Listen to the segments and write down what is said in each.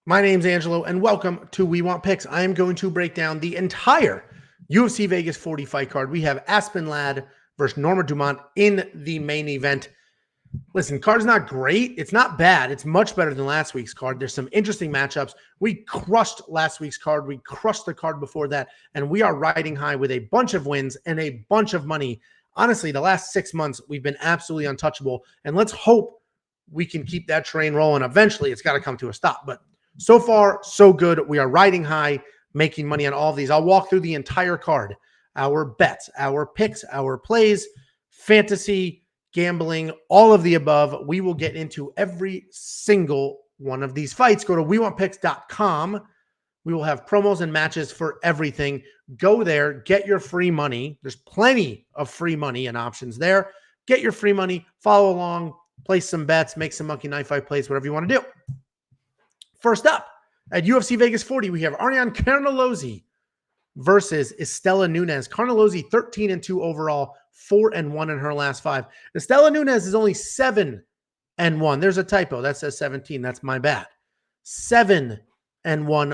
My name's Angelo, and welcome to We Want Picks. I am going to break down the entire UFC Vegas 40 fight card. We have Aspen Ladd versus Norma Dumont in the main event. Listen, card's not great. It's not bad. It's much better than last week's card. There's some interesting matchups. We crushed last week's card. We crushed the card before that, and we are riding high with a bunch of wins and a bunch of money. Honestly, the last 6 months, we've been absolutely untouchable, and let's hope we can keep that train rolling. Eventually, it's got to come to a stop, but so far, so good. We are riding high, making money on all of these. I'll walk through the entire card, our bets, our picks, our plays, fantasy, gambling, all of the above. We will get into every single one of these fights. Go to wewantpicks.com. We will have promos and matches for everything. Go there, get your free money. There's plenty of free money and options there. Get your free money, follow along, place some bets, make some monkey knife fight plays, whatever you want to do. First up, at UFC Vegas 40, we have Ariane Carnelossi versus Istela Nunes. Carnelossi 13-2 overall, 4-1 in her last 5. Istela Nunes is only 7-1. There's a typo. That says 17. That's my bad. 7-1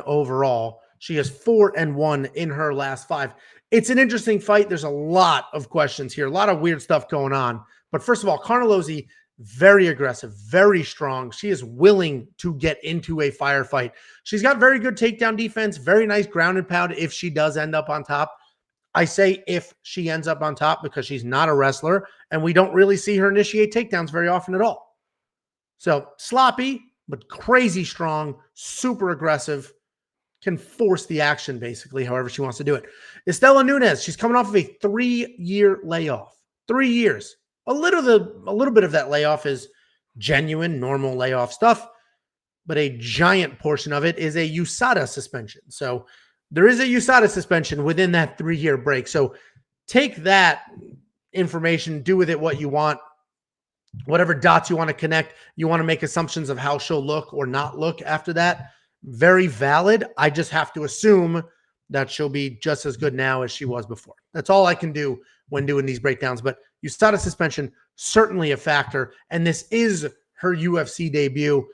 overall. She is 4-1 in her last 5. It's an interesting fight. There's a lot of questions here, a lot of weird stuff going on. But first of all, Carnelossi, very aggressive, very strong. She is willing to get into a firefight. She's got very good takedown defense, very nice ground and pound if she does end up on top. I say if she ends up on top because she's not a wrestler, and we don't really see her initiate takedowns very often at all. So sloppy, but crazy strong, super aggressive, can force the action basically however she wants to do it. Istela Nunes, she's coming off of a 3-year layoff. 3 years. A little bit of that layoff is genuine, normal layoff stuff, but a giant portion of it is a USADA suspension. So there is a USADA suspension within that 3-year break. So take that information, do with it what you want, whatever dots you want to connect. You want to make assumptions of how she'll look or not look after that. Very valid. I just have to assume that she'll be just as good now as she was before. That's all I can do when doing these breakdowns. But USADA suspension, certainly a factor. And this is her UFC debut.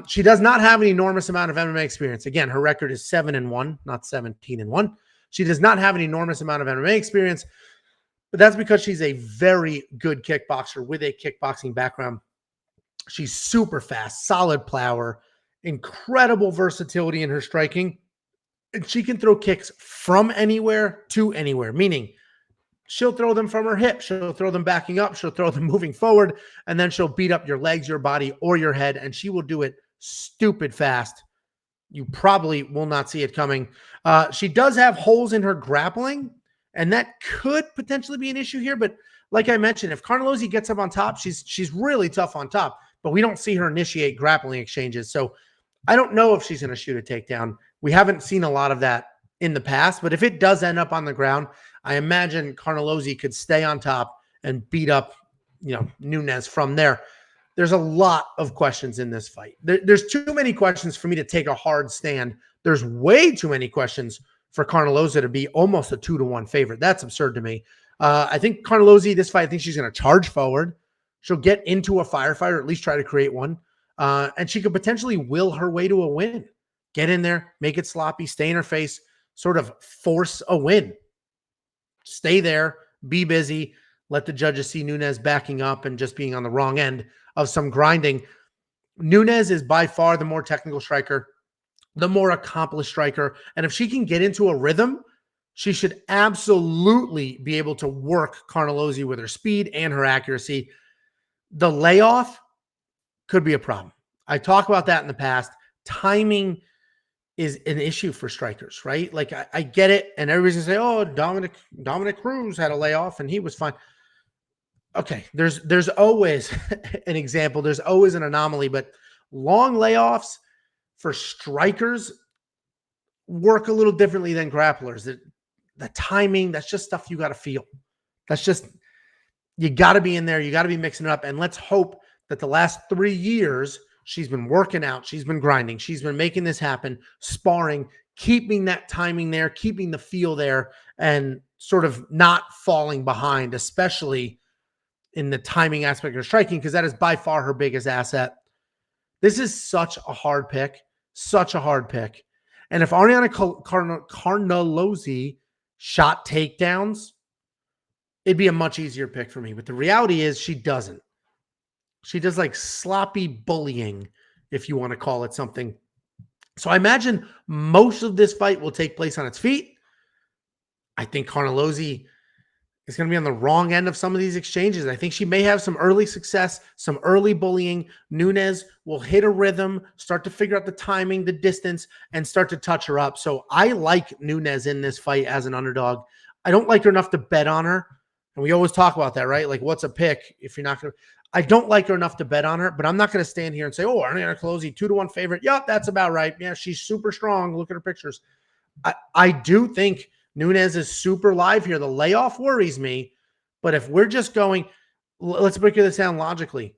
She does not have an enormous amount of MMA experience. Again, her record is 7-1, not 17-1. She does not have an enormous amount of MMA experience, but that's because she's a very good kickboxer with a kickboxing background. She's super fast, solid plower, incredible versatility in her striking. And she can throw kicks from anywhere to anywhere, meaning she'll throw them from her hip. She'll throw them backing up. She'll throw them moving forward. And then she'll beat up your legs, your body, or your head. And she will do it stupid fast. You probably will not see it coming. She does have holes in her grappling. And that could potentially be an issue here. But like I mentioned, if Carnelossi gets up on top, she's really tough on top. But we don't see her initiate grappling exchanges. So I don't know if she's going to shoot a takedown. We haven't seen a lot of that in the past. But if it does end up on the ground, I imagine Carnelossi could stay on top and beat up, Nunes from there. There's a lot of questions in this fight. There's too many questions for me to take a hard stand. There's way too many questions for Carnelossi to be almost a 2-1 favorite. That's absurd to me. I think Carnelossi, this fight, I think she's going to charge forward. She'll get into a firefight or at least try to create one. And she could potentially will her way to a win. Get in there, make it sloppy, stay in her face, sort of force a win. Stay there, be busy, let the judges see Nunes backing up and just being on the wrong end of some grinding. Nunes is by far the more technical striker, the more accomplished striker. And if she can get into a rhythm, she should absolutely be able to work Carnelossi with her speed and her accuracy. The layoff could be a problem. I talked about that in the past. Timing is an issue for strikers, right? Like I get it. And everybody's gonna say, oh, Dominic Cruz had a layoff and he was fine. Okay. There's always an example. There's always an anomaly, but long layoffs for strikers work a little differently than grapplers. The timing, that's just stuff you got to feel. That's just, you got to be in there. You got to be mixing it up. And let's hope that the last 3 years, she's been working out. She's been grinding. She's been making this happen, sparring, keeping that timing there, keeping the feel there, and sort of not falling behind, especially in the timing aspect of striking, because that is by far her biggest asset. This is such a hard pick such a hard pick. And if Ariane Carnelossi shot takedowns, it'd be a much easier pick for me. But the reality is she doesn't. She does like sloppy bullying, if you want to call it something. So I imagine most of this fight will take place on its feet. I think Carnelossi is going to be on the wrong end of some of these exchanges. I think she may have some early success, some early bullying. Nunes will hit a rhythm, start to figure out the timing, the distance, and start to touch her up. So I like Nunes in this fight as an underdog. I don't like her enough to bet on her. And we always talk about that, right? Like, what's a pick if you're not going to... I don't like her enough to bet on her, but I'm not going to stand here and say, oh, Ariane Carnelossi, 2-1 favorite. Yep, that's about right. Yeah, she's super strong. Look at her pictures. I do think Nunes is super live here. The layoff worries me, but if we're just going, let's break this down logically.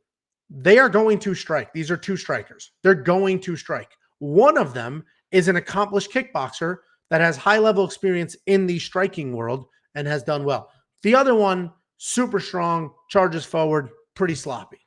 They are going to strike. These are two strikers. They're going to strike. One of them is an accomplished kickboxer that has high-level experience in the striking world and has done well. The other one, super strong, charges forward, pretty sloppy.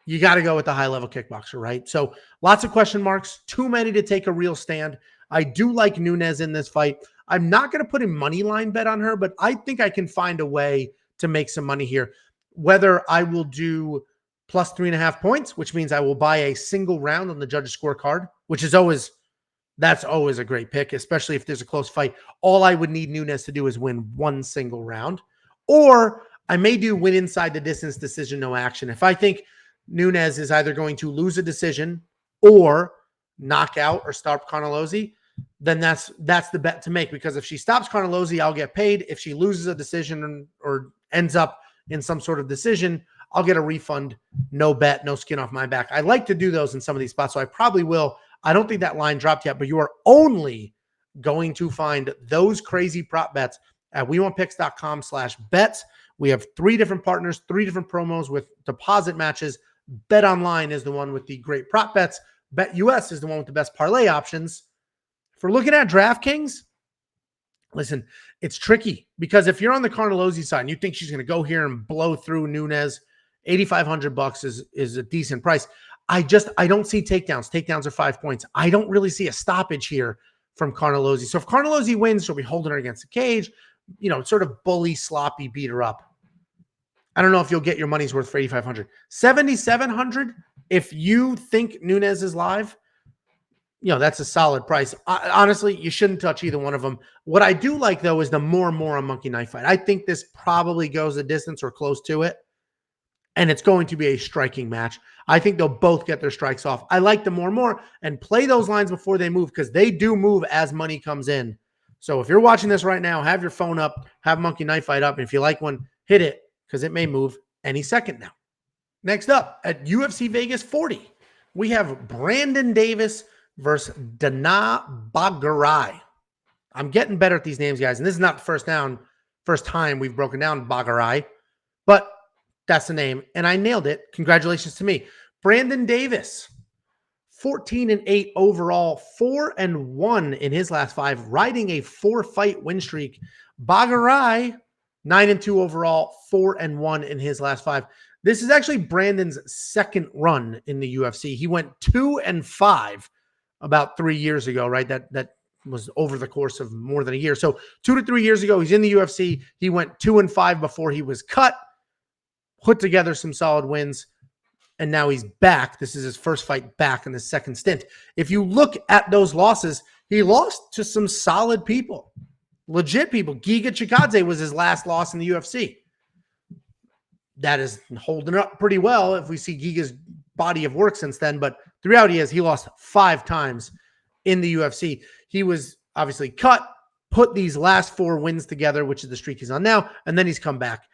You got to go with the high-level kickboxer, right? So lots of question marks, too many to take a real stand. I do like Nunes in this fight. I'm not going to put a money line bet on her, but I think I can find a way to make some money here. Whether I will do plus 3.5 points, which means I will buy a single round on the judge's scorecard, which is that's always a great pick, especially if there's a close fight. All I would need Nunes to do is win one single round. Or I may do win inside the distance, decision, no action. If I think Nunes is either going to lose a decision or knock out or stop Carnelossi, then that's the bet to make, because if she stops Carnelossi, I'll get paid. If she loses a decision or ends up in some sort of decision, I'll get a refund. No bet, no skin off my back. I like to do those in some of these spots, so I probably will. I don't think that line dropped yet, but you are only going to find those crazy prop bets at wewantpicks.com/bets. We have 3 different partners, 3 different promos with deposit matches. Bet Online is the one with the great prop bets. Bet US is the one with the best parlay options. If we're looking at DraftKings, listen, it's tricky because if you're on the Carnelossi side and you think she's going to go here and blow through Nunes, $8,500 is a decent price. I don't see takedowns. Takedowns are 5 points. I don't really see a stoppage here from Carnelossi. So if Carnelossi wins, she'll be holding her against the cage, sort of bully, sloppy, beat her up. I don't know if you'll get your money's worth for $8,500. $7,700, if you think Nunes is live, that's a solid price. Honestly, you shouldn't touch either one of them. What I do like, though, is the more on Monkey Knife Fight. I think this probably goes a distance or close to it, and it's going to be a striking match. I think they'll both get their strikes off. I like the more and play those lines before they move, because they do move as money comes in. So if you're watching this right now, have your phone up, have Monkey Knife Fight up. And if you like one, hit it, because it may move any second now. Next up, at UFC Vegas 40, we have Brandon Davis versus Danaa Batgerel. I'm getting better at these names, guys. And this is not the first time we've broken down Batgerel, but that's the name. And I nailed it. Congratulations to me. Brandon Davis, 14-8 overall, 4-1 in his last 5, riding a 4-fight win streak. Batgerel, 9-2 overall, 4-1 in his last 5. This is actually Brandon's second run in the UFC. He went 2-5 about 3 years ago, right? That was over the course of more than a year. So 2 to 3 years ago, he's in the UFC. He went 2-5 before he was cut, put together some solid wins, and now he's back. This is his first fight back in the second stint. If you look at those losses, he lost to some solid people, legit people. Giga Chikadze was his last loss in the UFC. That is holding up pretty well if we see Giga's body of work since then. But the reality is he lost 5 times in the UFC. He was obviously cut, put these last 4 wins together, which is the streak he's on now, and then he's come back.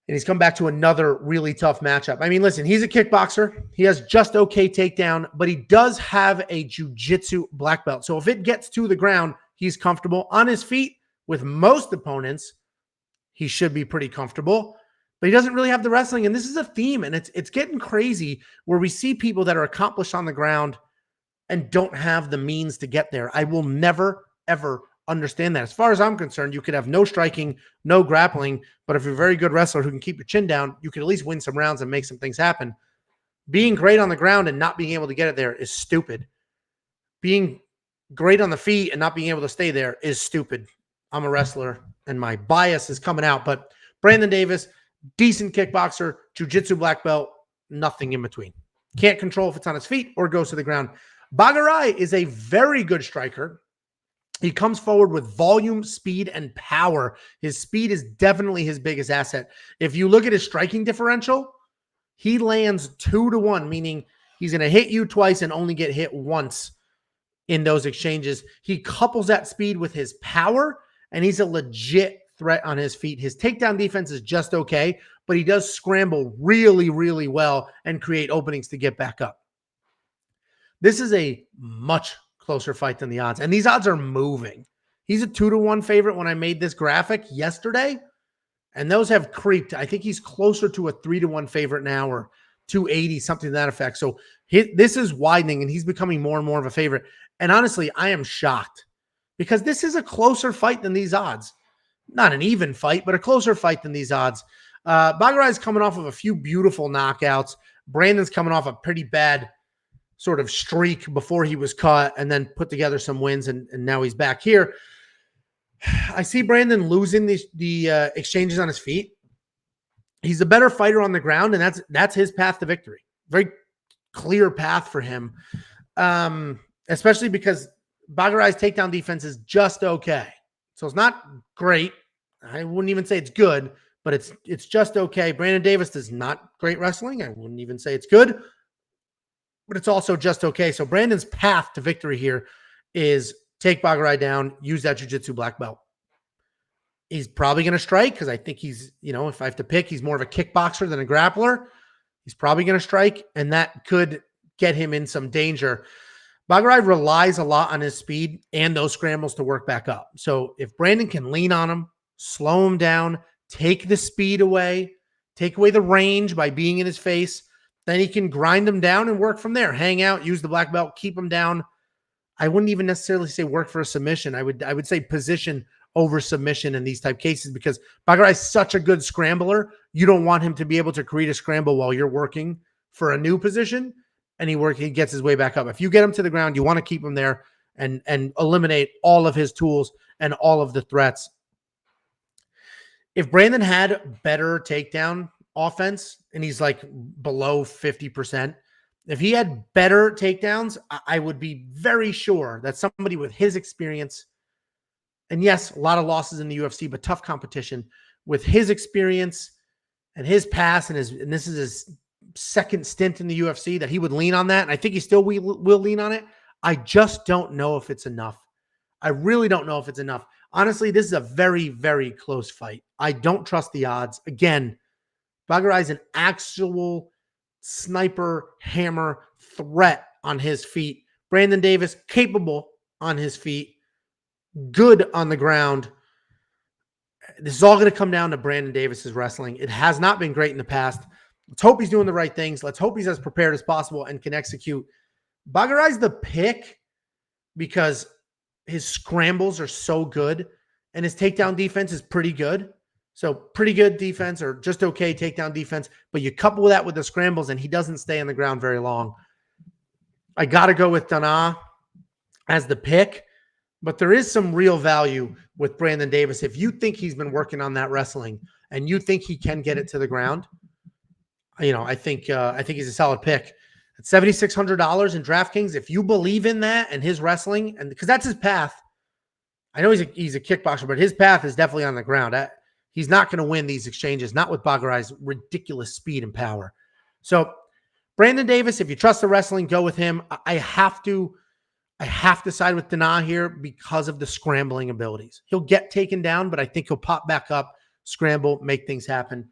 And he's come back to another really tough matchup. I mean, listen, he's a kickboxer. He has just okay takedown, but he does have a jiu-jitsu black belt. So if it gets to the ground, he's comfortable. On his feet, with most opponents, he should be pretty comfortable. But he doesn't really have the wrestling. And this is a theme, and it's getting crazy where we see people that are accomplished on the ground and don't have the means to get there. I will never, ever understand that. As far as I'm concerned, you could have no striking, no grappling, but if you're a very good wrestler who can keep your chin down, you can at least win some rounds and make some things happen. Being great on the ground and not being able to get it there is stupid. being great on the feet and not being able to stay there is stupid. I'm a wrestler and my bias is coming out, but Brandon Davis, decent kickboxer, jiu-jitsu black belt, nothing in between. Can't control if it's on his feet or goes to the ground. Batgerel is a very good striker. He comes forward with volume, speed, and power. His speed is definitely his biggest asset. If you look at his striking differential, he lands 2-1, meaning he's going to hit you twice and only get hit once in those exchanges. He couples that speed with his power, and he's a legit threat on his feet. His takedown defense is just okay, but he does scramble really, really well and create openings to get back up. This is a much closer fight than the odds, and these odds are moving. He's a 2-1 favorite when I made this graphic yesterday, and those have creeped. I think he's closer to a 3-1 favorite now, or 280, something to that effect. So this is widening, and he's becoming more and more of a favorite. And honestly, I am shocked because this is a closer fight than these odds. Not an even fight, but a closer fight than these odds. Batgerel is coming off of a few beautiful knockouts. Brandon's coming off a pretty bad sort of streak before he was caught and then put together some wins, and now he's back here. I see Brandon losing the exchanges on his feet. He's a better fighter on the ground, and that's his path to victory. Very clear path for him, especially because Batgerel's takedown defense is just okay. So it's not great. I wouldn't even say it's good, but it's just okay. Brandon Davis does not great wrestling. I wouldn't even say it's good, but it's also just okay. So Brandon's path to victory here is take Batgerel down, use that jiu-jitsu black belt. He's probably going to strike because I think he's, if I have to pick, he's more of a kickboxer than a grappler. He's probably going to strike, and that could get him in some danger. Batgerel relies a lot on his speed and those scrambles to work back up. So if Brandon can lean on him, slow him down, take the speed away, take away the range by being in his face, then he can grind him down and work from there. Hang out, use the black belt, keep him down. I wouldn't even necessarily say work for a submission. I would say position over submission in these type cases, because Batgerel is such a good scrambler. You don't want him to be able to create a scramble while you're working for a new position, and he gets his way back up. If you get him to the ground, you want to keep him there and eliminate all of his tools and all of the threats. If Brandon had better takedown offense and he's like below 50%, if he had better takedowns, I would be very sure that somebody with his experience, and yes, a lot of losses in the UFC, but tough competition, with his experience and his past, and this is his second stint in the UFC, that he would lean on that. And I think he still will lean on it. I just don't know if it's enough. I really don't know if it's enough. Honestly, this is a very, very close fight. I don't trust the odds. Again, Batgerel is an actual sniper, hammer, threat on his feet. Brandon Davis, capable on his feet, good on the ground. This is all going to come down to Brandon Davis's wrestling. It has not been great in the past. Let's hope he's doing the right things. Let's hope he's as prepared as possible and can execute. Batgerel's the pick because his scrambles are so good and his takedown defense is pretty good. So pretty good defense, or just okay takedown defense, but you couple that with the scrambles and he doesn't stay on the ground very long. I got to go with Danaa as the pick, but there is some real value with Brandon Davis. If you think he's been working on that wrestling and you think he can get it to the ground, I think he's a solid pick. At $7,600 in DraftKings, if you believe in that and his wrestling, and because that's his path. I know he's a kickboxer, but his path is definitely on the ground. He's not going to win these exchanges, not with Batgerel's ridiculous speed and power. So Brandon Davis, if you trust the wrestling, go with him. I have to side with Danaa here because of the scrambling abilities. He'll get taken down, but I think he'll pop back up, scramble, make things happen.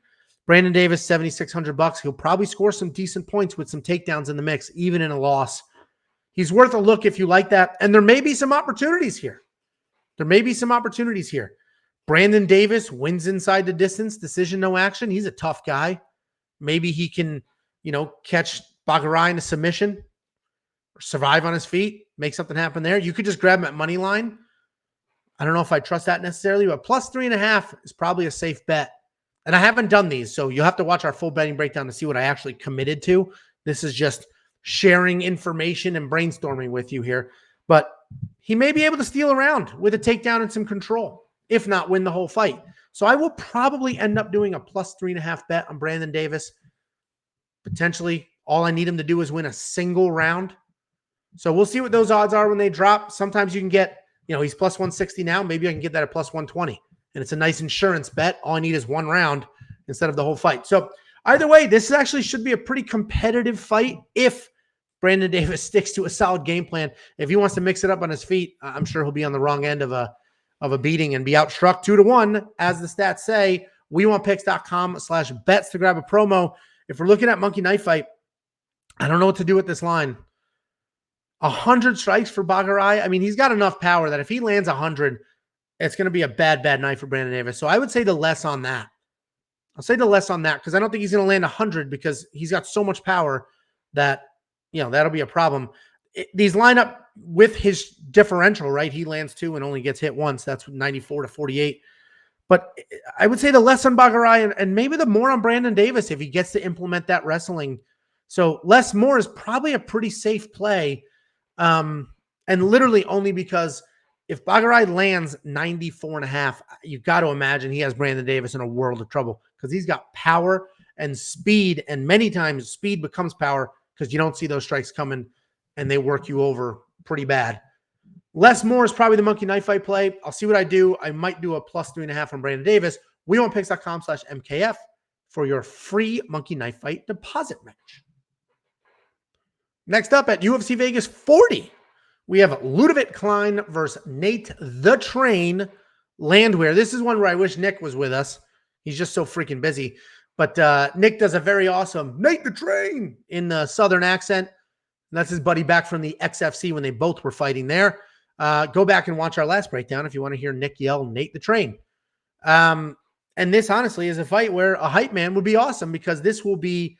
Brandon Davis, $7,600. He'll probably score some decent points with some takedowns in the mix, even in a loss. He's worth a look if you like that. And there may be some opportunities here. Brandon Davis wins inside the distance, decision, no action. He's a tough guy. Maybe he can, catch Batgerel in a submission or survive on his feet, make something happen there. You could just grab him at money line. I don't know if I trust that necessarily, but plus 3.5 is probably a safe bet. And I haven't done these, so you'll have to watch our full betting breakdown to see what I actually committed to. This is just sharing information and brainstorming with you here. But he may be able to steal around with a takedown and some control, if not win the whole fight. So I will probably end up doing a plus 3.5 bet on Brandon Davis. Potentially, all I need him to do is win a single round. So we'll see what those odds are when they drop. Sometimes you can get, he's plus 160 now. Maybe I can get that at plus 120. And it's a nice insurance bet. All I need is one round instead of the whole fight. So either way, this actually should be a pretty competitive fight if Brandon Davis sticks to a solid game plan. If he wants to mix it up on his feet, I'm sure he'll be on the wrong end of a beating and be outstruck 2-1, as the stats say. wewantpicks.com/bets to grab a promo. If we're looking at Monkey Knife Fight, I don't know what to do with this line. 100 strikes for Batgerel. I mean, he's got enough power that if he lands 100, it's going to be a bad night for Brandon Davis. So I would say the less on that. I'll say the less on that because I don't think he's going to land 100 because he's got so much power that, that'll be a problem. These line up with his differential, right? He lands 2 and only gets hit once. That's 94-48. But I would say the less on Batgerel and maybe the more on Brandon Davis if he gets to implement that wrestling. So less more is probably a pretty safe play. And literally only because if Batgerel lands 94.5, you've got to imagine he has Brandon Davis in a world of trouble because he's got power and speed. And many times speed becomes power because you don't see those strikes coming and they work you over pretty bad. Less more is probably the Monkey Knife Fight play. I'll see what I do. I might do a plus 3.5 on Brandon Davis. wewantpicks.com/MKF for your free Monkey Knife Fight deposit match. Next up at UFC Vegas 40, we have Ľudovít Klein versus Nate the Train Landwehr. This is one where I wish Nick was with us. He's just so freaking busy. But Nick does a very awesome Nate the Train in the Southern accent. And that's his buddy back from the XFC when they both were fighting there. Go back and watch our last breakdown if you want to hear Nick yell Nate the Train. And this honestly is a fight where a hype man would be awesome because this will be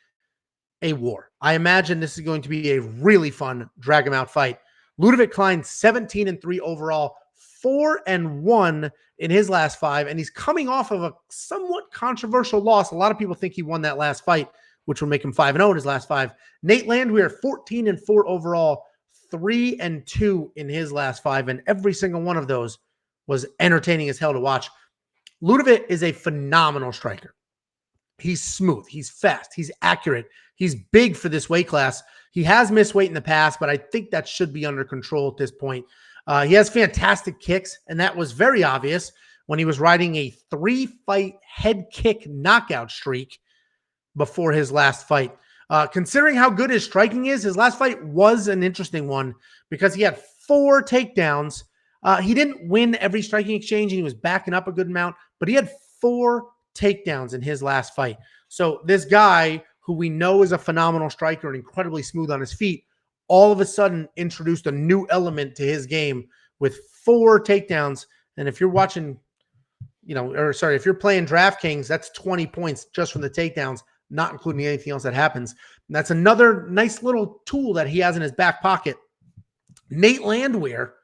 a war. I imagine this is going to be a really fun drag him out fight. Ľudovít Klein 17-3 overall, 4-1 in his last 5, and he's coming off of a somewhat controversial loss. A lot of people think he won that last fight, which will make him 5-0 in his last 5. Nate Landwehr 14-4 overall, 3-2 in his last 5, and every single one of those was entertaining as hell to watch. Ľudovít is a phenomenal striker. He's smooth. He's fast. He's accurate. He's big for this weight class. He has missed weight in the past, but I think that should be under control at this point. He has fantastic kicks, and that was very obvious when he was riding a 3-fight head kick knockout streak before his last fight. Considering how good his striking is, his last fight was an interesting one because he had 4 takedowns. He didn't win every striking exchange, and he was backing up a good amount, but he had 4 takedowns in his last fight. So this guy, who we know is a phenomenal striker and incredibly smooth on his feet, all of a sudden introduced a new element to his game with 4 takedowns. And if you're watching, if you're playing DraftKings, that's 20 points just from the takedowns, not including anything else that happens. And that's another nice little tool that he has in his back pocket. Nate Landwehr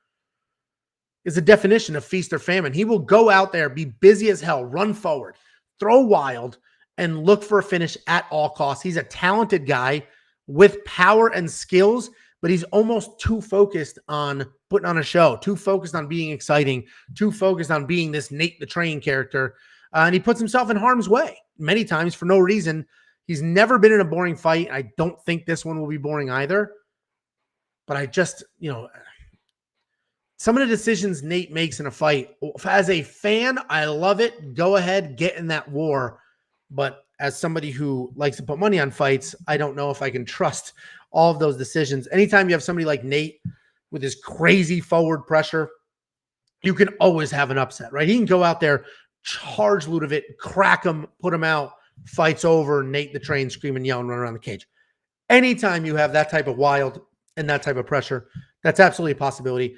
is a definition of feast or famine. He will go out there, be busy as hell, run forward, throw wild, and look for a finish at all costs. He's a talented guy with power and skills, but he's almost too focused on putting on a show, too focused on being exciting, too focused on being this Nate the Train character. And he puts himself in harm's way many times for no reason. He's never been in a boring fight. I don't think this one will be boring either. But I just, some of the decisions Nate makes in a fight, as a fan, I love it. Go ahead, get in that war. But as somebody who likes to put money on fights, I don't know if I can trust all of those decisions. Anytime you have somebody like Nate with his crazy forward pressure, you can always have an upset, right? He can go out there, charge Ľudovít, crack him, put him out, fight's over, Nate the Train screaming, yelling, run around the cage. Anytime you have that type of wild and that type of pressure, that's absolutely a possibility.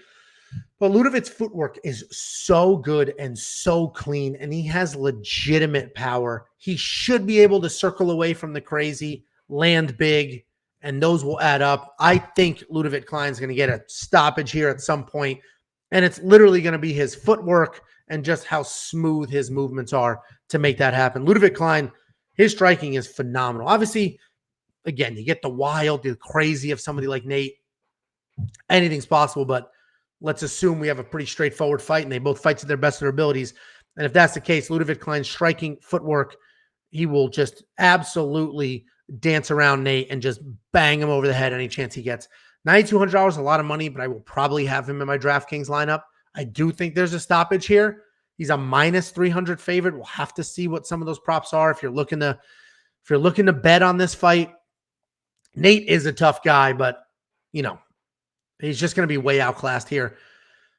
But Ľudovít's footwork is so good and so clean, and he has legitimate power. He should be able to circle away from the crazy, land big, and those will add up. I think Ľudovít Klein's going to get a stoppage here at some point, and it's literally going to be his footwork and just how smooth his movements are to make that happen. Ľudovít Klein, his striking is phenomenal. Obviously, again, you get the wild, the crazy of somebody like Nate. Anything's possible, but let's assume we have a pretty straightforward fight and they both fight to their best of their abilities. And if that's the case, Ľudovít Klein's striking footwork, he will just absolutely dance around Nate and just bang him over the head any chance he gets. $9,200, a lot of money, but I will probably have him in my DraftKings lineup. I do think there's a stoppage here. He's a minus 300 favorite. We'll have to see what some of those props are. If you're looking to bet on this fight, Nate is a tough guy, but he's just going to be way outclassed here.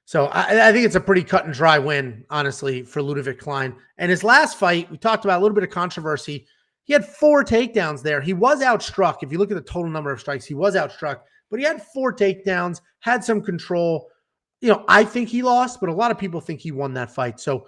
So I think it's a pretty cut and dry win, honestly, for Ľudovít Klein. And his last fight, we talked about a little bit of controversy. He had 4 takedowns there. He was outstruck. If you look at the total number of strikes, he was outstruck, but he had 4 takedowns, had some control. I think he lost, but a lot of people think he won that fight. So,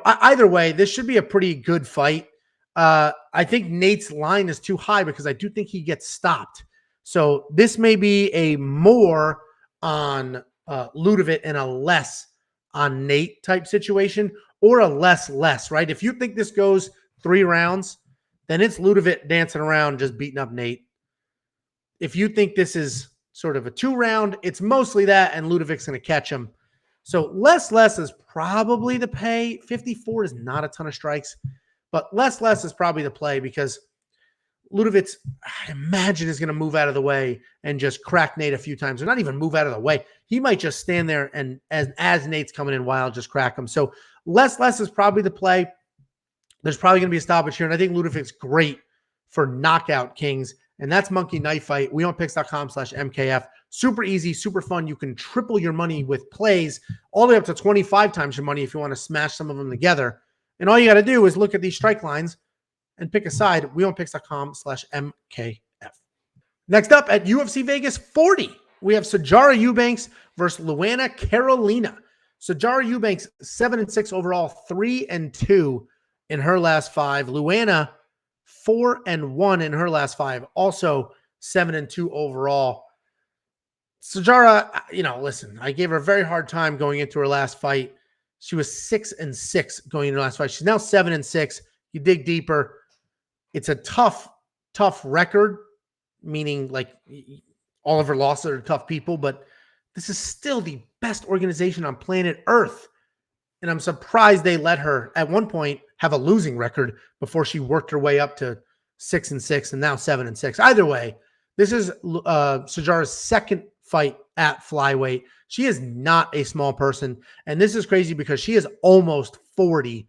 either way, this should be a pretty good fight. I think Nate's line is too high because I do think he gets stopped. So this may be a more on Ľudovít and a less on Nate type situation, or a less, right? If you think this goes 3 rounds, then it's Ľudovít dancing around just beating up Nate. If you think this is sort of a 2-round, it's mostly that, and Ľudovít's going to catch him. So less is probably the pay. 54 is not a ton of strikes, but less is probably the play because Ľudovít, I imagine, is going to move out of the way and just crack Nate a few times, or not even move out of the way. He might just stand there and as Nate's coming in wild, just crack him. So less is probably the play. There's probably going to be a stoppage here, and I think Ľudovít's great for knockout kings, and that's Monkey Knife Fight. wewantpicks.com/MKF. Super easy, super fun. You can triple your money with plays, all the way up to 25 times your money if you want to smash some of them together. And all you got to do is look at these strike lines and pick a side. wewantpicks.com/MKF. Next up at UFC Vegas 40, we have Sijara Eubanks versus Luana Carolina. Sijara Eubanks, 7-6 overall, 3-2 in her last 5. Luana, 4-1 in her last 5, also 7-2 overall. Sijara, listen, I gave her a very hard time going into her last fight. She was 6-6 going into her last fight. She's now 7-6. You dig deeper, it's a tough record, meaning like all of her losses are tough people, but this is still the best organization on planet Earth. And I'm surprised they let her at one point have a losing record before she worked her way up to 6-6 and now 7-6. Either way, this is Sijara's second fight at flyweight. She is not a small person. And this is crazy because she is almost 40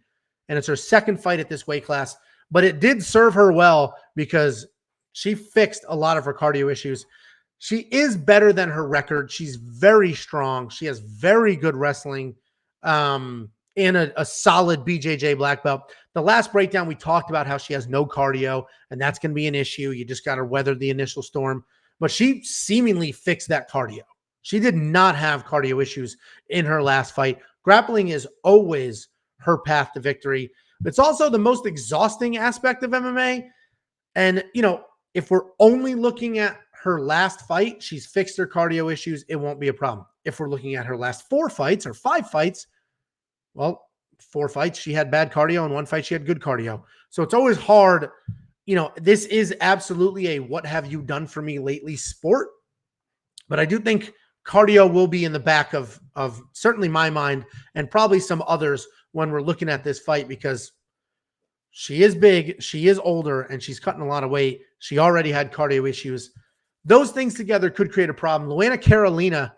and it's her second fight at this weight class, but it did serve her well because she fixed a lot of her cardio issues. She is better than her record. She's very strong. She has very good wrestling. And a solid BJJ black belt. The last breakdown, we talked about how she has no cardio, and that's going to be an issue. You just got to weather the initial storm. But she seemingly fixed that cardio. She did not have cardio issues in her last fight. Grappling is always her path to victory. It's also the most exhausting aspect of MMA. And, if we're only looking at her last fight, she's fixed her cardio issues. It won't be a problem. If we're looking at her last 4 fights or 5 fights, well, 4 fights, she had bad cardio, and 1 fight, she had good cardio. So it's always hard. This is absolutely a what have you done for me lately sport. But I do think cardio will be in the back of certainly my mind and probably some others when we're looking at this fight because she is big, she is older, and she's cutting a lot of weight. She already had cardio issues. Those things together could create a problem. Luana Carolina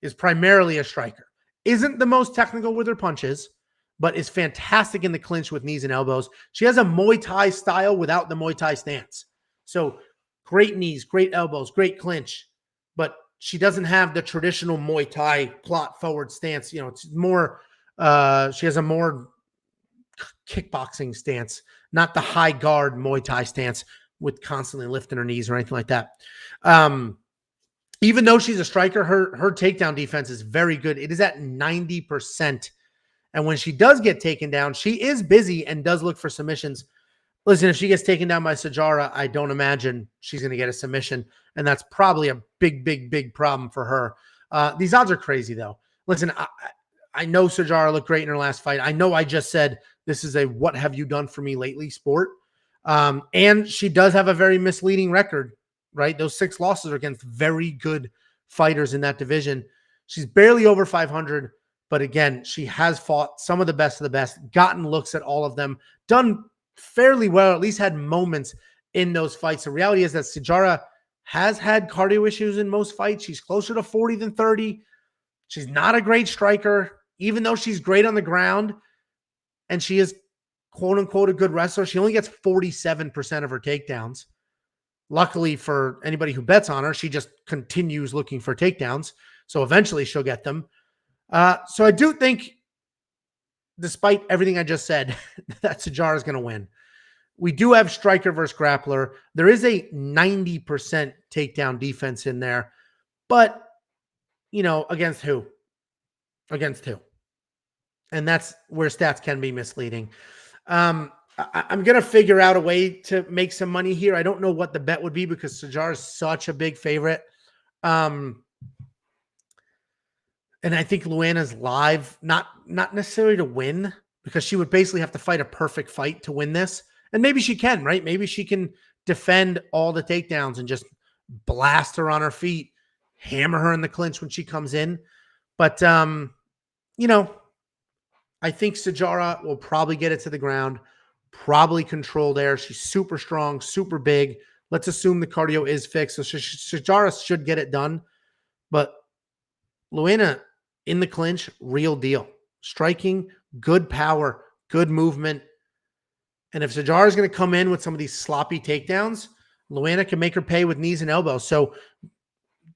is primarily a striker. Isn't the most technical with her punches, but is fantastic in the clinch with knees and elbows. She has a Muay Thai style without the Muay Thai stance. So great knees, great elbows, great clinch, but she doesn't have the traditional Muay Thai plot forward stance. It's more, she has a more kickboxing stance, not the high guard Muay Thai stance with constantly lifting her knees or anything like that. Even though she's a striker, her takedown defense is very good. It is at 90%. And when she does get taken down, she is busy and does look for submissions. Listen, if she gets taken down by Sijara, I don't imagine she's going to get a submission. And that's probably a big problem for her. These odds are crazy, though. Listen, I know Sijara looked great in her last fight. I know I just said this is a what have you done for me lately sport. And she does have a very misleading record, right? Those 6 losses are against very good fighters in that division. She's barely over 500, but again, she has fought some of the best, gotten looks at all of them, done fairly well, at least had moments in those fights. The reality is that Sijara has had cardio issues in most fights. She's closer to 40 than 30. She's not a great striker, even though she's great on the ground, and she is quote-unquote a good wrestler. She only gets 47% of her takedowns. Luckily for anybody who bets on her, she just continues looking for takedowns. So eventually she'll get them. So I do think, despite everything I just said, that Sijara is going to win. We do have striker versus grappler. There is a 90% takedown defense in there. But, you know, against who? Against who? And that's where stats can be misleading. I'm going to figure out a way to make some money here. I don't know what the bet would be because Sijara is such a big favorite. And I think Luana's live, not necessarily to win, because she would basically have to fight a perfect fight to win this. And maybe she can, right? Maybe she can defend all the takedowns and just blast her on her feet, hammer her in the clinch when she comes in. But, you know, I think Sijara will probably get it to the ground, probably control there. She's super strong, super big. Let's assume the cardio is fixed. So Sijara should get it done. But Luana in the clinch, real deal. Striking, good power, good movement. And if Sijara is going to come in with some of these sloppy takedowns, Luana can make her pay with knees and elbows. So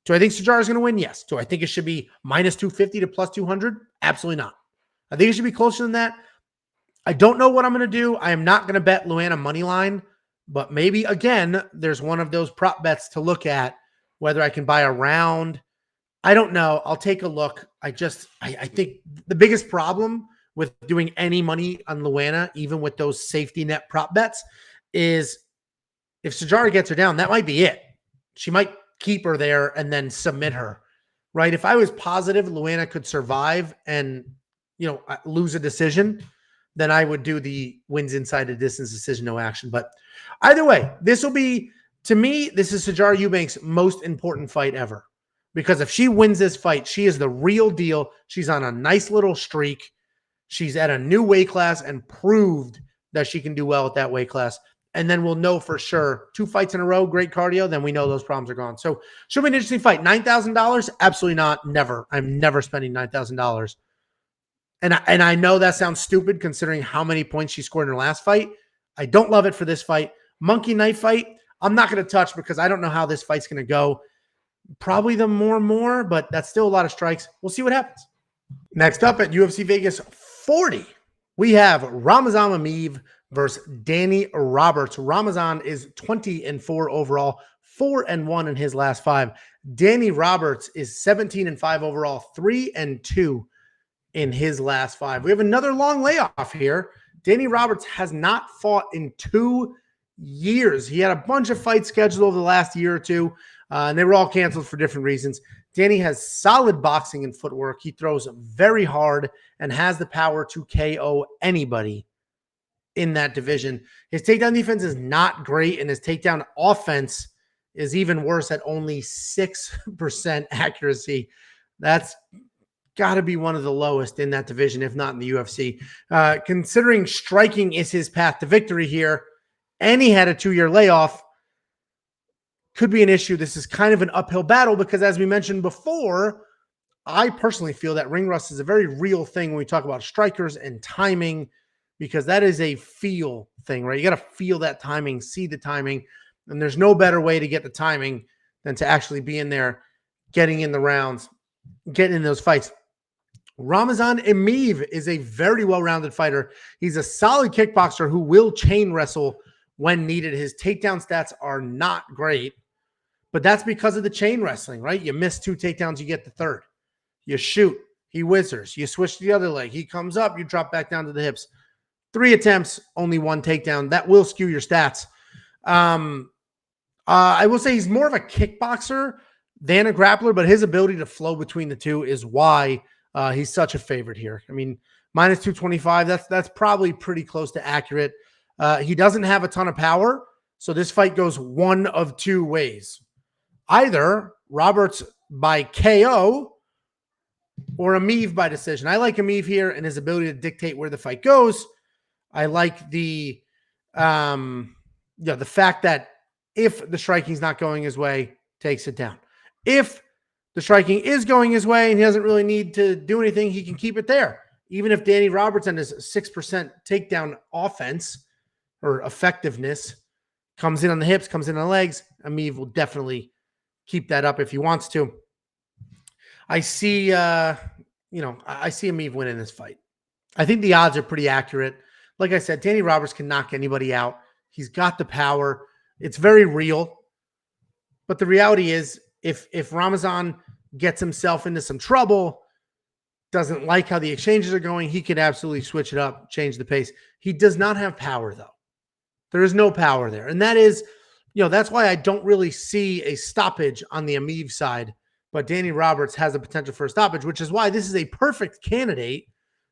do I think Sijara is going to win? Yes. Do I think it should be minus 250 to plus 200? Absolutely not. I think it should be closer than that. I don't know what I'm going to do. I am not going to bet Luana money line, but maybe, again, there's one of those prop bets to look at, whether I can buy a round. I don't know. I'll take a look. I think the biggest problem with doing any money on Luana, even with those safety net prop bets, is if Sijara gets her down, that might be it. She might keep her there and then submit her, right? If I was positive Luana could survive and, you know, lose a decision, then I would do the wins inside a distance decision, no action. But either way, this will be, to me, this is Sijara Eubanks' most important fight ever. Because if she wins this fight, she is the real deal. She's on a nice little streak. She's at a new weight class and proved that she can do well at that weight class. And then we'll know for sure. 2 fights in a row, great cardio, then we know those problems are gone. So should be an interesting fight. $9,000? Absolutely not. Never. I'm never spending $9,000. And I know that sounds stupid considering how many points she scored in her last fight. I don't love it for this fight. Monkey Knife fight, I'm not going to touch because I don't know how this fight's going to go. Probably the more, but that's still a lot of strikes. We'll see what happens. Next up at UFC Vegas 40, we have Ramazan Emeev versus Danny Roberts. Ramazan is 20-4 overall, 4-1 in his last 5. Danny Roberts is 17-5 overall, 3-2 in his last 5. We have another long layoff here. Danny Roberts has not fought in 2 years. He had a bunch of fights scheduled over the last year or two, and they were all canceled for different reasons. Danny has solid boxing and footwork. He throws very hard and has the power to KO anybody in that division. His takedown defense is not great, and his takedown offense is even worse at only 6% accuracy. That's got to be one of the lowest in that division, if not in the UFC. Considering striking is his path to victory here, and he had a 2-year layoff, could be an issue. This is kind of an uphill battle because, as we mentioned before, I personally feel that ring rust is a very real thing when we talk about strikers and timing, because that is a feel thing, right? You got to feel that timing, see the timing, and there's no better way to get the timing than to actually be in there, getting in the rounds, getting in those fights. Ramazan Emeev is a very well-rounded fighter. He's a solid kickboxer who will chain wrestle when needed. His takedown stats are not great, but that's because of the chain wrestling, right? You miss 2 takedowns, you get the 3rd. You shoot, he whizzers. You switch to the other leg. He comes up, you drop back down to the hips. 3 attempts, only 1 takedown. That will skew your stats. I will say he's more of a kickboxer than a grappler, but his ability to flow between the two is why he's such a favorite here. I mean, minus 225, that's probably pretty close to accurate. He doesn't have a ton of power, so this fight goes one of 2 ways. Either Roberts by KO or Emeev by decision. I like Emeev here and his ability to dictate where the fight goes. I like the fact that if the striking's not going his way, takes it down. If the striking is going his way and he doesn't really need to do anything, he can keep it there. Even if Danny Robertson is 6% takedown offense or effectiveness, comes in on the hips, comes in on the legs, Emeev will definitely keep that up if he wants to. I see, I see Emeev winning this fight. I think the odds are pretty accurate. Like I said, Danny Roberts can knock anybody out. He's got the power. It's very real. But the reality is, if Ramazan gets himself into some trouble, doesn't like how the exchanges are going, he could absolutely switch it up, change the pace. He does not have power, though. There is no power there. And that is, that's why I don't really see a stoppage on the Emeev side. But Danny Roberts has the potential for a stoppage, which is why this is a perfect candidate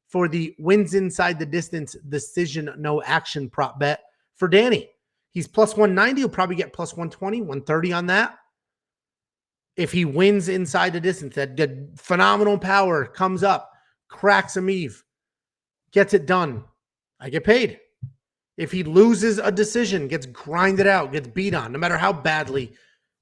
for the wins inside the distance decision, no action prop bet for Danny. He's plus 190. He'll probably get plus 120, 130 on that. If he wins inside the distance, that phenomenal power comes up, cracks Emeev, gets it done, I get paid. If he loses a decision, gets grinded out, gets beat on, no matter how badly,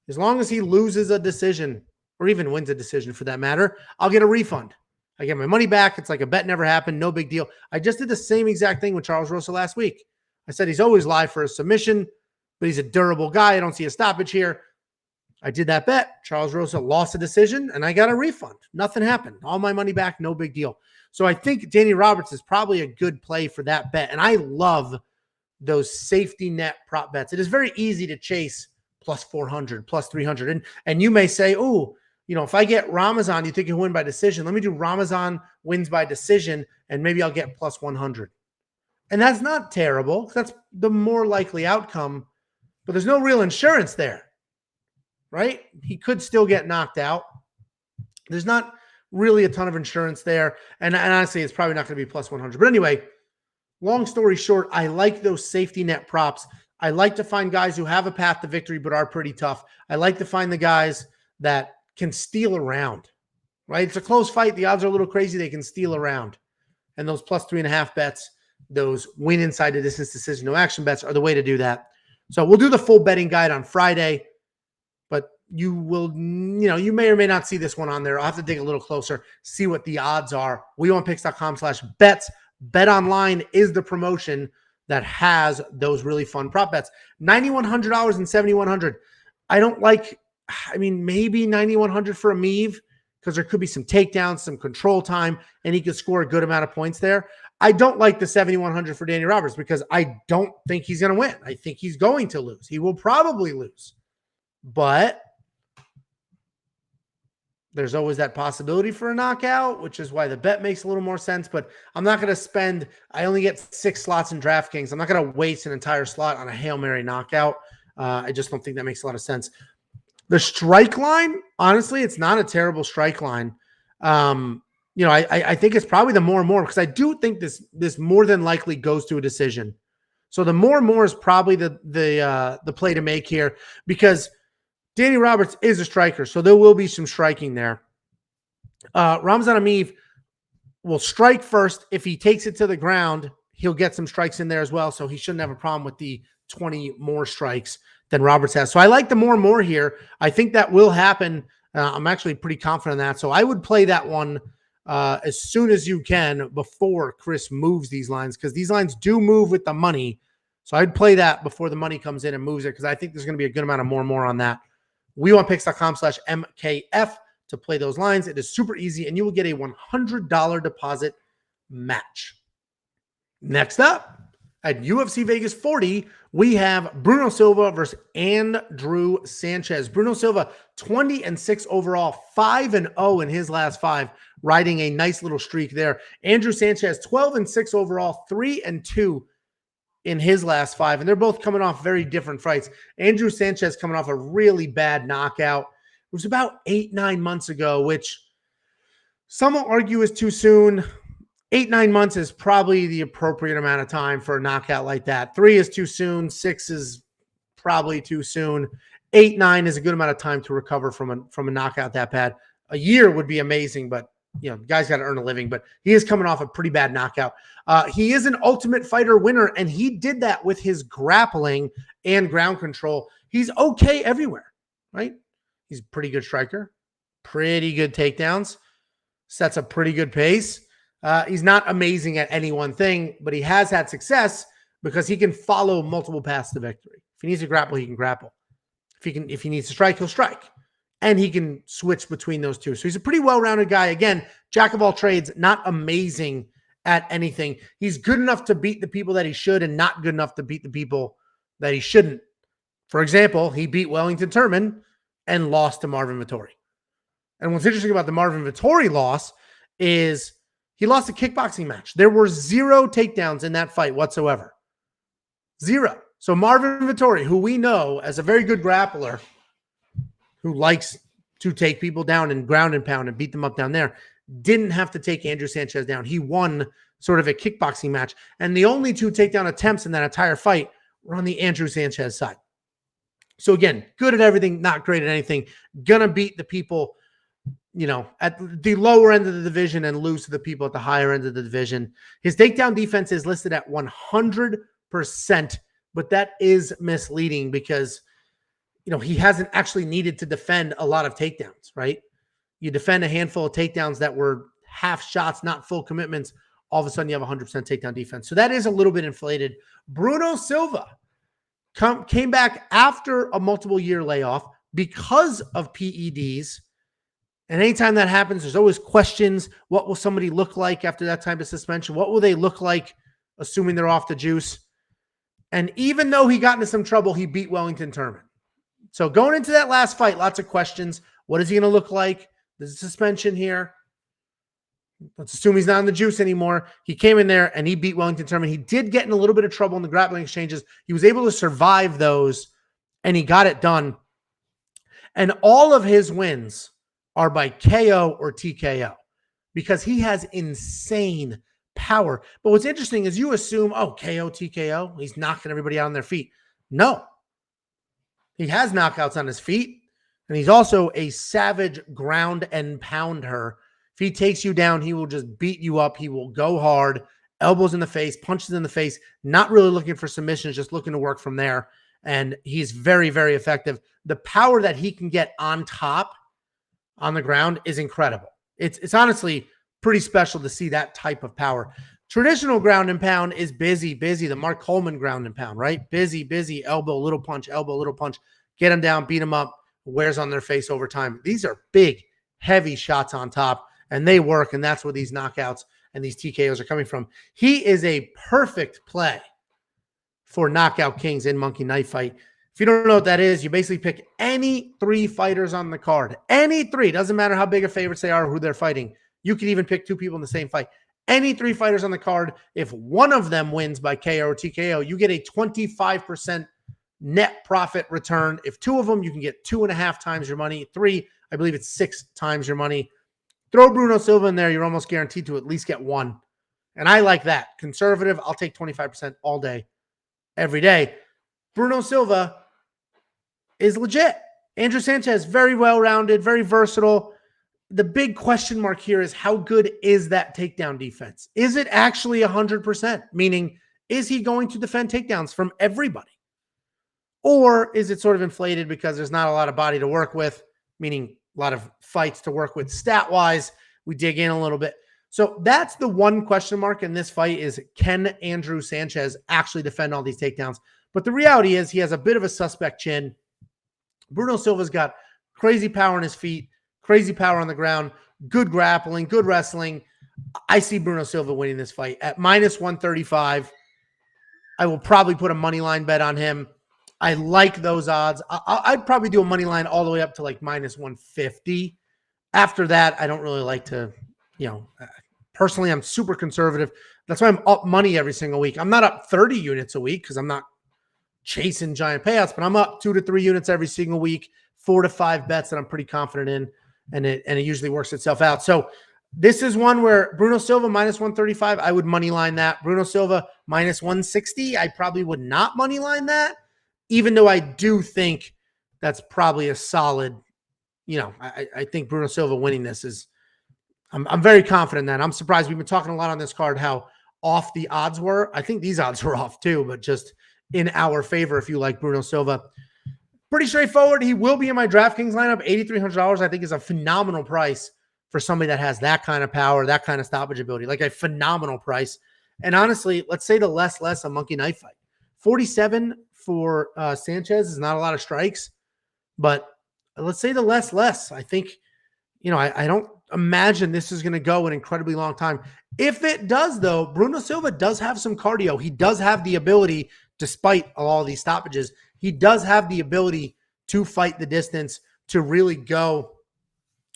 as long as he loses a decision, or even wins a decision for that matter, I'll get a refund. I get my money back. It's like a bet never happened. No big deal. I just did the same exact thing with Charles Rosa last week. I said he's always live for a submission, but he's a durable guy. I don't see a stoppage here. I did that bet. Charles Rosa lost a decision, and I got a refund. Nothing happened. All my money back. No big deal. So I think Danny Roberts is probably a good play for that bet, and I love those safety net prop bets. It is very easy to chase plus 400, plus 300. And you may say, oh, if I get Ramazan, you think he'll win by decision. Let me do Ramazan wins by decision, and maybe I'll get plus 100. And that's not terrible. That's the more likely outcome, but there's no real insurance there, right? He could still get knocked out. There's not really a ton of insurance there. And honestly, it's probably not going to be plus 100. But anyway, long story short, I like those safety net props. I like to find guys who have a path to victory but are pretty tough. I like to find the guys that can steal around, right? It's a close fight. The odds are a little crazy. They can steal around. And those plus 3.5 bets, those win inside the distance decision, no action bets are the way to do that. So we'll do the full betting guide on Friday, but you will, you may or may not see this one on there. I'll have to dig a little closer, see what the odds are. wewantpicks.com/bets. Bet Online is the promotion that has those really fun prop bets. $9,100 and $7,100. I don't like, maybe $9,100 for Emeev because there could be some takedowns, some control time, and he could score a good amount of points there. I don't like the $7,100 for Danny Roberts because I don't think he's going to win. I think he's going to lose. He will probably lose. But there's always that possibility for a knockout, which is why the bet makes a little more sense. But I'm not going to I only get 6 slots in DraftKings. I'm not going to waste an entire slot on a Hail Mary knockout. I just don't think that makes a lot of sense. The strike line, honestly, it's not a terrible strike line. I think it's probably the more and more because I do think this more than likely goes to a decision. So the more and more is probably the play to make here because Danny Roberts is a striker, so there will be some striking there. Ramazan Emeev will strike first. If he takes it to the ground, he'll get some strikes in there as well, so he shouldn't have a problem with the 20 more strikes than Roberts has. So I like the more and more here. I think that will happen. I'm actually pretty confident in that. So I would play that one as soon as you can before Chris moves these lines because these lines do move with the money. So I'd play that before the money comes in and moves it because I think there's going to be a good amount of more and more on that. wewantpicks.com/MKF to play those lines. It is super easy, and you will get a $100 deposit match. Next up, at UFC Vegas 40, we have Bruno Silva versus Andrew Sanchez. Bruno Silva, 20-6 overall, 5-0 in his last 5, riding a nice little streak there. Andrew Sanchez, 12-6 overall, 3-2 in his last 5, and they're both coming off very different fights. Andrew Sanchez coming off a really bad knockout. It was about 8-9 months ago, which some will argue is too soon. 8-9 months is probably the appropriate amount of time for a knockout like that. 3 is too soon. 6 is probably too soon. 8-9 is a good amount of time to recover from a knockout that bad. A year would be amazing, but the guy's got to earn a living, but he is coming off a pretty bad knockout. He is an Ultimate Fighter winner, and he did that with his grappling and ground control. He's okay everywhere, right? He's a pretty good striker, pretty good takedowns, sets a pretty good pace. He's not amazing at any one thing, but he has had success because he can follow multiple paths to victory. If he needs to grapple, he can grapple. If he needs to strike, he'll strike. And he can switch between those two. So he's a pretty well-rounded guy. Again, jack of all trades, not amazing at anything. He's good enough to beat the people that he should and not good enough to beat the people that he shouldn't. For example, he beat Wellington Turman and lost to Marvin Vettori. And what's interesting about the Marvin Vettori loss is he lost a kickboxing match. There were 0 takedowns in that fight whatsoever. 0. So Marvin Vettori, who we know as a very good grappler, who likes to take people down and ground and pound and beat them up down there, didn't have to take Andrew Sanchez down. He won sort of a kickboxing match. And the only 2 takedown attempts in that entire fight were on the Andrew Sanchez side. So again, good at everything, not great at anything. Gonna beat the people, at the lower end of the division and lose to the people at the higher end of the division. His takedown defense is listed at 100%, but that is misleading because he hasn't actually needed to defend a lot of takedowns, right? You defend a handful of takedowns that were half shots, not full commitments. All of a sudden, you have 100% takedown defense. So that is a little bit inflated. Bruno Silva came back after a multiple-year layoff because of PEDs. And anytime that happens, there's always questions. What will somebody look like after that type of suspension? What will they look like, assuming they're off the juice? And even though he got into some trouble, he beat Wellington Turman. So going into that last fight, lots of questions. What is he going to look like? There's a suspension here. Let's assume he's not in the juice anymore. He came in there and he beat Wellington Turman. He did get in a little bit of trouble in the grappling exchanges. He was able to survive those and he got it done. And all of his wins are by KO or TKO because he has insane power. But what's interesting is you assume, KO, TKO, he's knocking everybody out on their feet. No. He has knockouts on his feet, and he's also a savage ground and pounder. If he takes you down, he will just beat you up. He will go hard, elbows in the face, punches in the face, not really looking for submissions, just looking to work from there. And he's very, very effective. The power that he can get on top, on the ground, is incredible. It's honestly pretty special to see that type of power. Traditional ground and pound is busy. The Mark Coleman ground and pound, right? Busy, elbow, little punch, get them down, beat them up, wears on their face over time. These are big, heavy shots on top, and they work, and that's where these knockouts and these TKOs are coming from. He is a perfect play for Knockout Kings in Monkey Knife Fight. If you don't know what that is, you basically pick any 3 fighters on the card. Any 3. Doesn't matter how big of favorites they are or who they're fighting. You could even pick 2 people in the same fight. Any 3 fighters on the card, if one of them wins by KO or TKO, you get a 25% net profit return. If 2 of them, you can get 2.5 times your money. 3, I believe it's 6 times your money. Throw Bruno Silva in there, you're almost guaranteed to at least get 1. And I like that. Conservative, I'll take 25% all day, every day. Bruno Silva is legit. Andrew Sanchez, very well-rounded, very versatile. The big question mark here is how good is that takedown defense? Is it actually 100%? Meaning, is he going to defend takedowns from everybody? Or is it sort of inflated because there's not a lot of body to work with, meaning a lot of fights to work with stat-wise? We dig in a little bit. So that's the one question mark in this fight is, can Andrew Sanchez actually defend all these takedowns? But the reality is he has a bit of a suspect chin. Bruno Silva's got crazy power on his feet, crazy power on the ground, good grappling, good wrestling. I see Bruno Silva winning this fight at -135. I will probably put a money line bet on him. I like those odds. I'd probably do a money line all the way up to like -150. After that, I don't really like to, personally, I'm super conservative. That's why I'm up money every single week. I'm not up 30 units a week because I'm not chasing giant payouts, but I'm up 2 to 3 units every single week, 4 to 5 bets that I'm pretty confident in, and it usually works itself out. So this is one where Bruno Silva -135, I would money line that. Bruno Silva -160, I probably would not money line that, even though I do think that's probably a solid, I think Bruno Silva winning this is, I'm very confident in that. I'm surprised. We've been talking a lot on this card how off the odds were. I think these odds were off too, but just in our favor if you like Bruno Silva. Pretty straightforward. He will be in my DraftKings lineup. $8,300 I think is a phenomenal price for somebody that has that kind of power, that kind of stoppage ability, like a phenomenal price. And honestly, let's say the less a monkey knife fight. 47 for Sanchez is not a lot of strikes, but let's say the less. I think, I don't imagine this is going to go an incredibly long time. If it does, though, Bruno Silva does have some cardio. He does have the ability, despite all these stoppages, he does have the ability to fight the distance, to really go.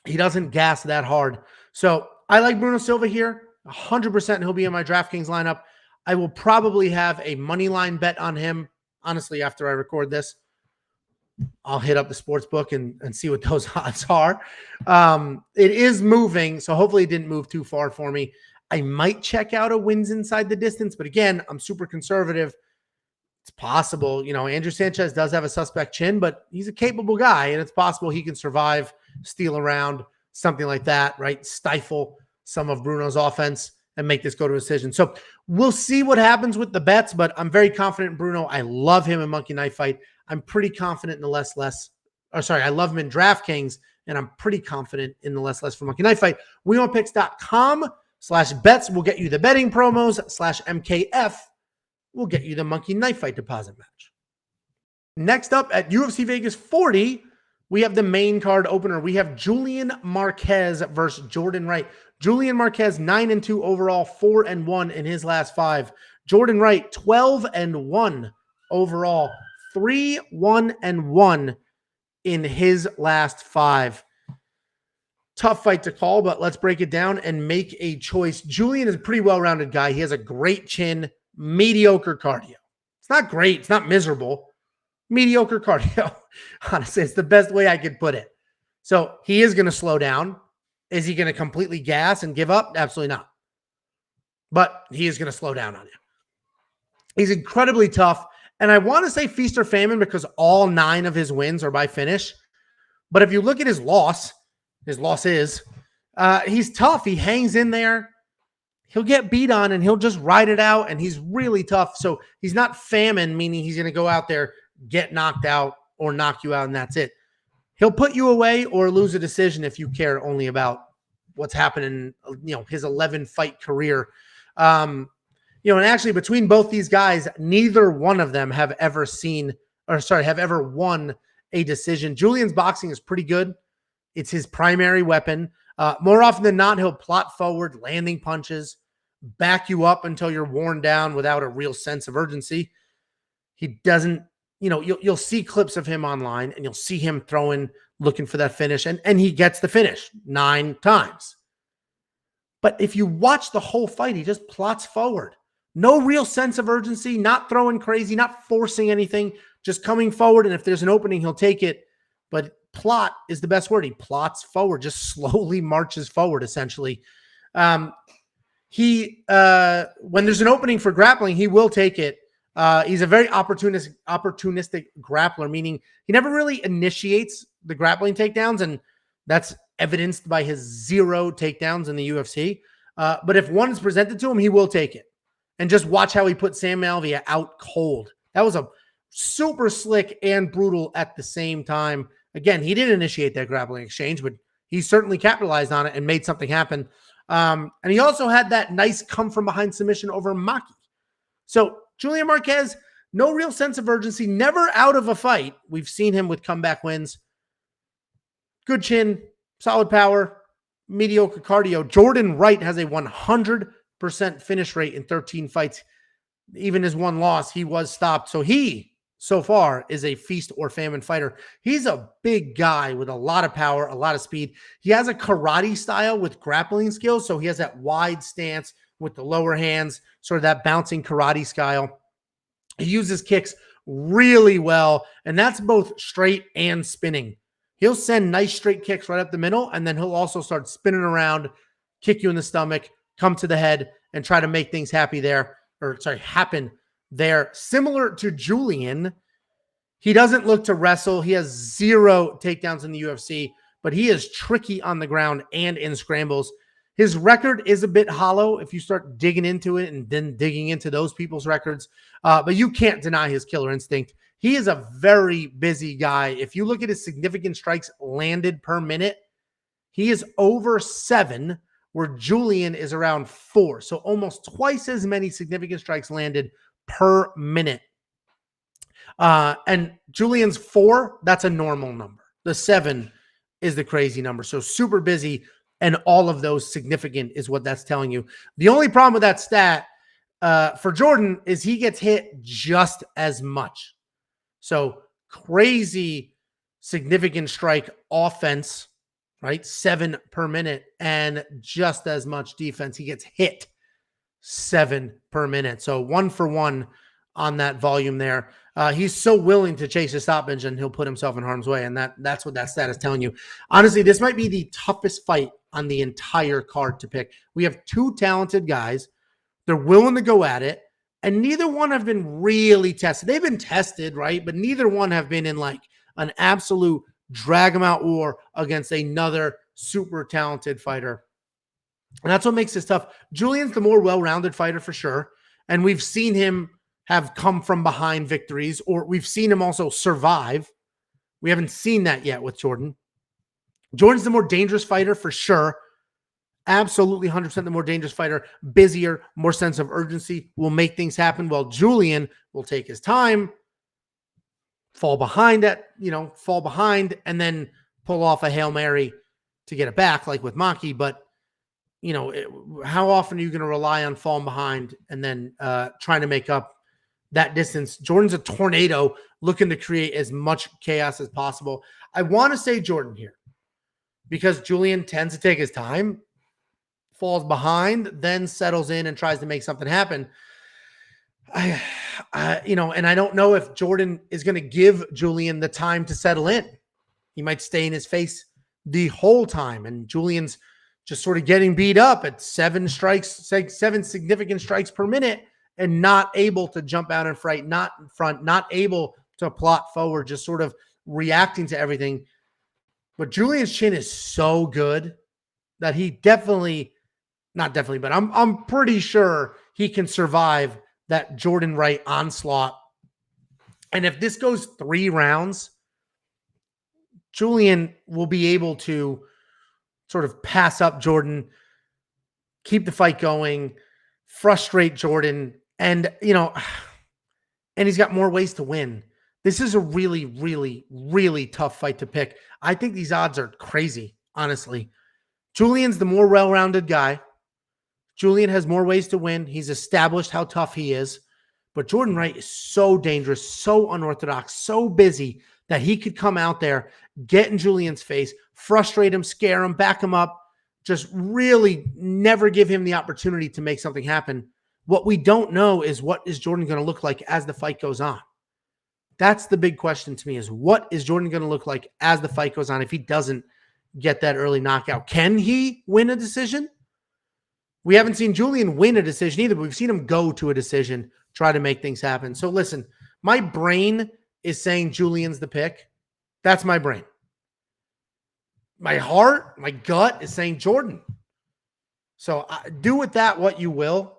He doesn't gas that hard. So I like Bruno Silva here. 100% he'll be in my DraftKings lineup. I will probably have a money line bet on him. Honestly, after I record this, I'll hit up the sports book and see what those odds are. It is moving, so hopefully it didn't move too far for me. I might check out a wins inside the distance, but again, I'm super conservative. It's possible. Andrew Sanchez does have a suspect chin, but he's a capable guy, and it's possible he can survive, steal around, something like that, right? Stifle some of Bruno's offense and make this go to a decision. So we'll see what happens with the bets, but I'm very confident in Bruno. I love him in Monkey Knife Fight. I'm pretty confident in the I love him in DraftKings, and I'm pretty confident in the less for Monkey Knife Fight. wewantpicks.com/bets will get you the betting promos /MKF will get you the Monkey Knife Fight deposit match. Next up at UFC Vegas 40, we have the main card opener. We have Julian Marquez versus Jordan Wright. Julian Marquez, 9-2 overall, 4-1 in his last 5. Jordan Wright, 12-1 overall, 3-1-1 in his last 5. Tough fight to call, but let's break it down and make a choice. Julian is a pretty well-rounded guy. He has a great chin, mediocre cardio. It's not great. It's not miserable. Mediocre cardio. Honestly, it's the best way I could put it. So he is going to slow down. Is he going to completely gas and give up? Absolutely not. But he is going to slow down on you. He's incredibly tough. And I want to say feast or famine because all 9 of his wins are by finish. But if you look at his loss is he's tough. He hangs in there. He'll get beat on and he'll just ride it out. And he's really tough. So he's not famine, meaning he's going to go out there, get knocked out or knock you out, and that's it. He'll put you away or lose a decision if you care only about what's happening, his 11-fight career. And actually between both these guys, neither one of them have ever won a decision. Julian's boxing is pretty good. It's his primary weapon. More often than not, he'll plot forward, landing punches, back you up until you're worn down without a real sense of urgency. He doesn't, you'll see clips of him online and you'll see him throwing, looking for that finish, and he gets the finish 9 times. But if you watch the whole fight, he just plots forward. No real sense of urgency, not throwing crazy, not forcing anything, just coming forward. And if there's an opening, he'll take it. But plot is the best word. He plots forward, just slowly marches forward, essentially. When there's an opening for grappling, he will take it. He's a very opportunistic grappler, meaning he never really initiates the grappling takedowns, and that's evidenced by his 0 takedowns in the UFC. But if one is presented to him, he will take it. And just watch how he put Sam Alvey out cold. That was a super slick and brutal at the same time. Again, he didn't initiate that grappling exchange, but he certainly capitalized on it and made something happen. And he also had that nice come-from-behind submission over Maki. So Julian Marquez, no real sense of urgency, never out of a fight. We've seen him with comeback wins. Good chin, solid power, mediocre cardio. Jordan Wright has a 100% finish rate in 13 fights. Even his 1 loss, he was stopped. So he, so far, is a feast or famine fighter. He's a big guy with a lot of power, a lot of speed. He has a karate style with grappling skills. So he has that wide stance with the lower hands, sort of that bouncing karate style. He uses kicks really well, and that's both straight and spinning. He'll send nice straight kicks right up the middle, and then he'll also start spinning around, kick you in the stomach, come to the head, and try to make things happen there. Similar to Julian, he doesn't look to wrestle. He has 0 takedowns in the UFC, but he is tricky on the ground and in scrambles. His record is a bit hollow if you start digging into it and then digging into those people's records. But you can't deny his killer instinct. He is a very busy guy. If you look at his significant strikes landed per minute, he is over 7, where Julian is around 4. So almost twice as many significant strikes landed per minute. And Julian's 4, that's a normal number. The 7 is the crazy number. So super busy, and all of those significant is what that's telling you. The only problem with that stat for Jordan is he gets hit just as much. So crazy significant strike offense, right? 7 per minute, and just as much defense. He gets hit 7 per minute. So 1 for 1 on that volume there. He's so willing to chase a stoppage, and he'll put himself in harm's way. And that's what that stat is telling you. Honestly, this might be the toughest fight on the entire card to pick. We have 2 talented guys. They're willing to go at it, and neither one have been really tested. They've been tested, right? But neither one have been in like an absolute drag them out war against another super talented fighter. And that's what makes this tough. Julian's the more well-rounded fighter for sure. And we've seen him have come from behind victories, or we've seen him also survive. We haven't seen that yet with Jordan. Jordan's the more dangerous fighter for sure. Absolutely 100% the more dangerous fighter. Busier, more sense of urgency, will make things happen. While Julian will take his time, fall behind, and then pull off a Hail Mary to get it back, like with Maki. But, how often are you going to rely on falling behind and then trying to make up that distance? Jordan's a tornado looking to create as much chaos as possible. I want to say Jordan here because Julian tends to take his time, falls behind, then settles in and tries to make something happen. And I don't know if Jordan is going to give Julian the time to settle in. He might stay in his face the whole time, and Julian's just sort of getting beat up at 7 significant strikes per minute and not able to jump out in front, not able to plot forward, just sort of reacting to everything. But Julian's chin is so good that he I'm pretty sure he can survive that Jordan Wright onslaught. And if this goes 3 rounds, Julian will be able to sort of pass up Jordan, keep the fight going, frustrate Jordan, and he's got more ways to win. This is a really, really, really tough fight to pick. I think these odds are crazy, honestly. Julian's the more well-rounded guy. Julian has more ways to win. He's established how tough he is. But Jordan Wright is so dangerous, so unorthodox, so busy that he could come out there, get in Julian's face, frustrate him, scare him, back him up, just really never give him the opportunity to make something happen. What we don't know is what is Jordan going to look like as the fight goes on. That's the big question to me, is what is Jordan going to look like as the fight goes on if he doesn't get that early knockout? Can he win a decision? We haven't seen Julian win a decision either, but we've seen him go to a decision, try to make things happen. So listen, my brain is saying Julian's the pick. That's my brain. My heart, my gut is saying Jordan. So do with that what you will.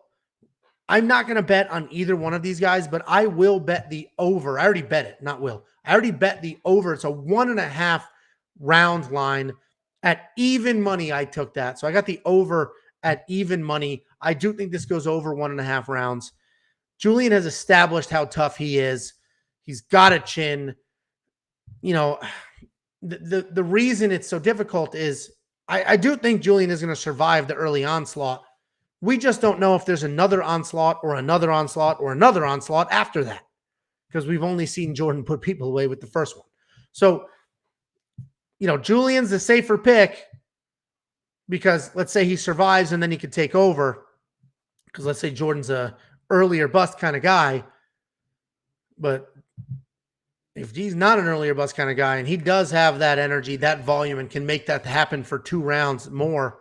I'm not going to bet on either one of these guys, but I will bet the over. I already bet it, not will. I already bet the over. It's a 1.5 round line at even money. I took that. So I got the over at even money. I do think this goes over 1.5 rounds. Julian has established how tough he is. He's got a chin. The reason it's so difficult is I do think Julian is going to survive the early onslaught. We just don't know if there's another onslaught or another onslaught or another onslaught after that, because we've only seen Jordan put people away with the first one. So, Julian's the safer pick because let's say he survives and then he could take over, because let's say Jordan's a earlier bust kind of guy. But if he's not an earlier bust kind of guy and he does have that energy, that volume, and can make that happen for 2 rounds more,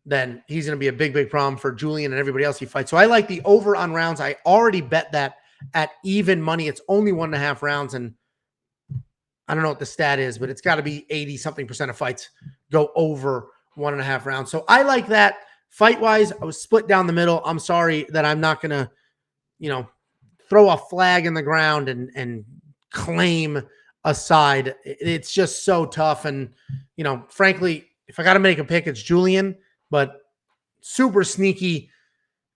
then he's going to be a big, big problem for Julian and everybody else he fights. So I like the over on rounds. I already bet that at even money. It's only 1.5 rounds, and I don't know what the stat is, but it's got to be 80-something% of fights go over 1.5 rounds. So I like that. Fight-wise, I was split down the middle. I'm sorry that I'm not going to, throw a flag in the ground and claim a side. It's just so tough. And, frankly, if I got to make a pick, it's Julian, but super sneaky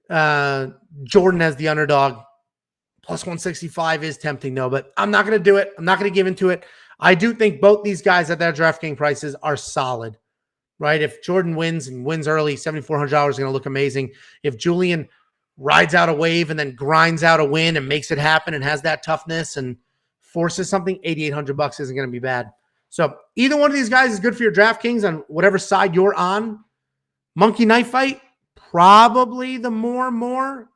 Jordan as the underdog. Plus 165 is tempting, though, but I'm not going to do it. I'm not going to give into it. I do think both these guys at their DraftKings prices are solid, right? If Jordan wins and wins early, $7,400 is going to look amazing. If Julian rides out a wave and then grinds out a win and makes it happen and has that toughness and forces something, $8,800 isn't going to be bad. So either one of these guys is good for your DraftKings on whatever side you're on. Monkey knife fight, probably the more.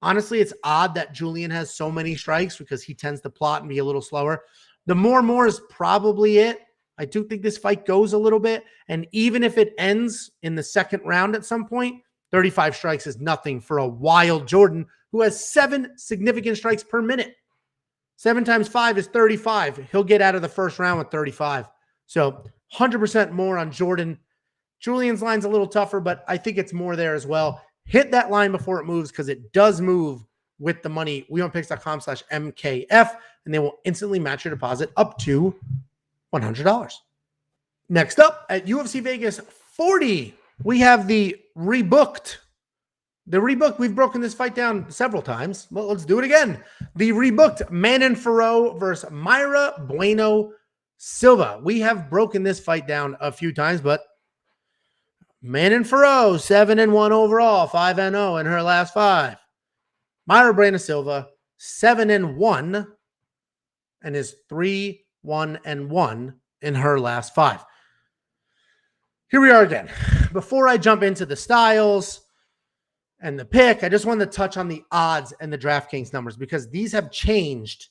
Honestly, it's odd that Julian has so many strikes because he tends to plot and be a little slower. The more is probably it. I do think this fight goes a little bit. And even if it ends in the second round at some point, 35 strikes is nothing for a wild Jordan who has 7 significant strikes per minute. 7 times 5 is 35. He'll get out of the first round with 35. So 100% more on Jordan. Julian's line's a little tougher, but I think it's more there as well. Hit that line before it moves because it does move with the money. wewantpicks.com/MKF, and they will instantly match your deposit up to $100. Next up at UFC Vegas 40, we have the rebooked. We've broken this fight down several times. Well, let's do it again. The rebooked Manon Fiorot versus Mayra Bueno Silva. We have broken this fight down a few times, but Manon Fiorot, 7-1 overall, 5-0 in her last 5. Mayra Bueno Silva, 7-1 and is 3-1-1 in her last 5. Here we are again. Before I jump into the styles and the pick, I just wanted to touch on the odds and the DraftKings numbers because these have changed.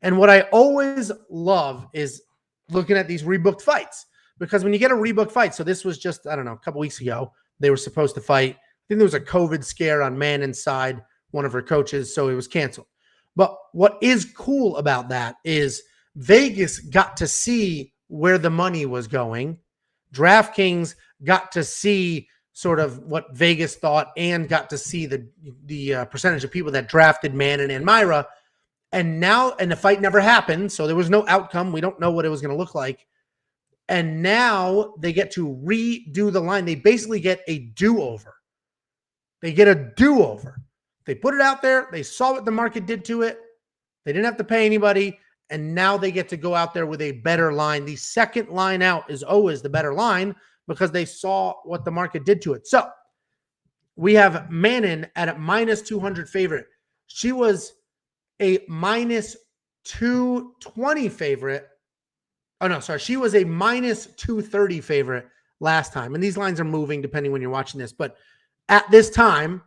And what I always love is looking at these rebooked fights because when you get a rebooked fight, so this was just, I don't know, a couple weeks ago, they were supposed to fight. I think there was a COVID scare on Manon's side, one of her coaches, so it was canceled. But what is cool about that is Vegas got to see where the money was going. DraftKings got to see sort of what Vegas thought and got to see the percentage of people that drafted Manon and Mayra. And now, and the fight never happened, so there was no outcome. We don't know what it was going to look like. And now they get to redo the line. They basically get a do-over. They get a do-over. They put it out there. They saw what the market did to it. They didn't have to pay anybody. And now they get to go out there with a better line. The second line out is always the better line because they saw what the market did to it. So we have Manon at a -200 favorite. She was a -220 favorite. Oh, no, sorry. She was a -230 favorite last time. And these lines are moving depending when you're watching this. But at this time,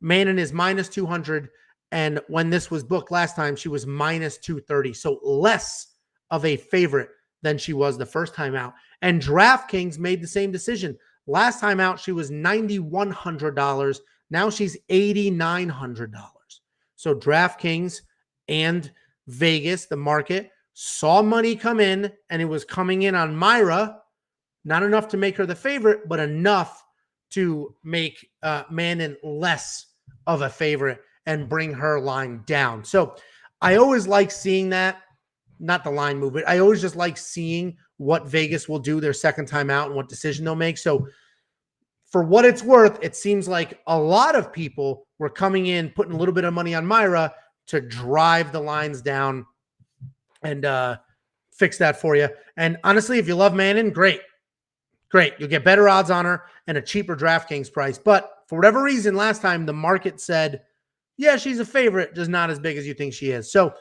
Manon is -200. And when this was booked last time, she was -230. So less of a favorite than she was the first time out. And DraftKings made the same decision. Last time out, she was $9,100. Now she's $8,900. So DraftKings and Vegas, the market, saw money come in, and it was coming in on Mayra. Not enough to make her the favorite, but enough to make Manon less of a favorite and bring her line down. So I always like seeing that, not the line movement. I always just like seeing what Vegas will do their second time out and what decision they'll make. So for what it's worth, it seems like a lot of people were coming in, putting a little bit of money on Mayra to drive the lines down and fix that for you. And honestly, if you love Manon, great. You'll get better odds on her and a cheaper DraftKings price. But for whatever reason, last time the market said, yeah, she's a favorite, just not as big as you think she is. So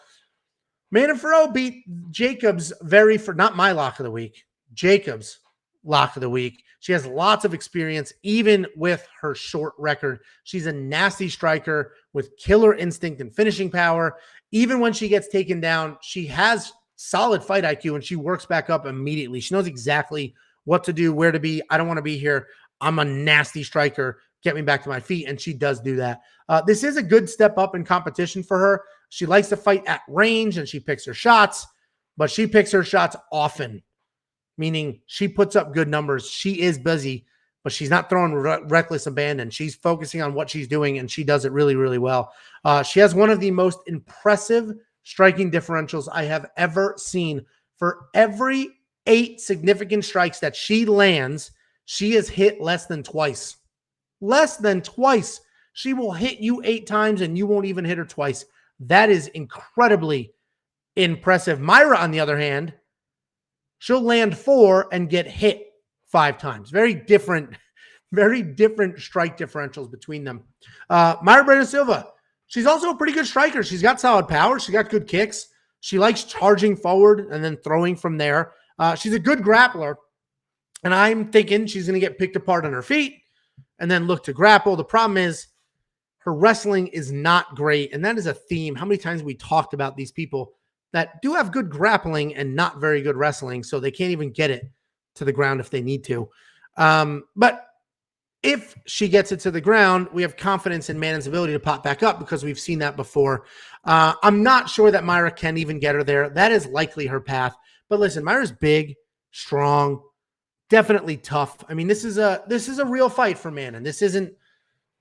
Manon Fiorot beat Jacobs not my lock of the week, Jacobs' lock of the week. She has lots of experience, even with her short record. She's a nasty striker with killer instinct and finishing power. Even when she gets taken down, she has solid fight IQ and she works back up immediately. She knows exactly what to do, where to be. I don't want to be here. I'm a nasty striker. Get me back to my feet. And she does do that. This is a good step up in competition for her. She likes to fight at range and she picks her shots, but she picks her shots often. meaning she puts up good numbers. She is busy, but she's not throwing reckless abandon. She's focusing on what she's doing, and she does it really, really well. She has one of the most impressive striking differentials I have ever seen. For every 8 significant strikes that she lands, she has hit less than twice. Less than twice. She will hit you 8 times, and you won't even hit her twice. That is incredibly impressive. Mayra, on the other hand, she'll land 4 and get hit 5 times. Very different strike differentials between them. Mayra Silva, she's also a pretty good striker. She's got solid power. She's got good kicks. She likes charging forward and then throwing from there. She's a good grappler, and I'm thinking she's going to get picked apart on her feet and then look to grapple. The problem is her wrestling is not great, and that is a theme. How many times have we talked about these people that do have good grappling and not very good wrestling, so they can't even get it to the ground if they need to. But if she gets it to the ground, we have confidence in Manon's ability to pop back up because we've seen that before. I'm not sure that Mayra can even get her there. That is likely her path. But listen, Mayra's big, strong, definitely tough. I mean, this is a real fight for Manon. This isn't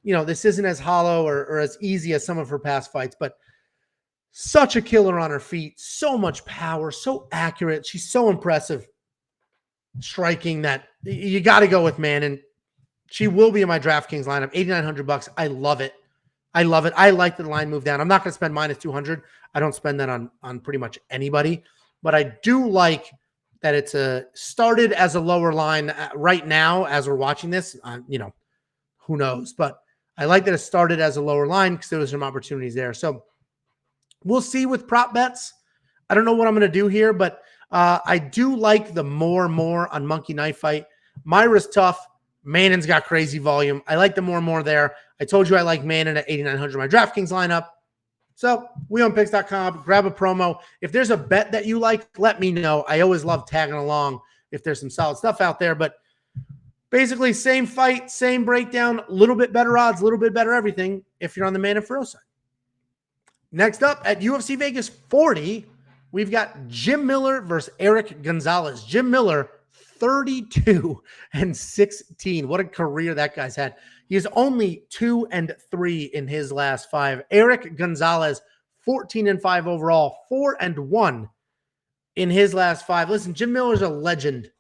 as hollow or as easy as some of her past fights, but such a killer on her feet, so much power, so accurate. She's so impressive striking that you got to go with Manon. She will be in my DraftKings lineup, $8,900. I love it. I love it. I like the line move down. I'm not going to spend minus 200. I don't spend that on pretty much anybody, but I do like that it's started as a lower line right now as we're watching this. Who knows? But I like that it started as a lower line because there was some opportunities there. So we'll see with prop bets. I don't know what I'm going to do here, but I do like the more on Monkey Knife Fight. Mayra's tough. Manon's got crazy volume. I like the more there. I told you I like Manon at 8,900 my DraftKings lineup. So wewantpicks.com, grab a promo. If there's a bet that you like, let me know. I always love tagging along if there's some solid stuff out there. But basically, same fight, same breakdown, a little bit better odds, a little bit better everything if you're on the Manon Fiorot side. Next up at UFC Vegas 40, we've got Jim Miller versus Eric Gonzalez. Jim Miller, 32-16. What a career that guy's had. He is only 2-3 in his last 5. Eric Gonzalez, 14-5 overall, 4-1 in his last 5. Listen, Jim Miller's a legend,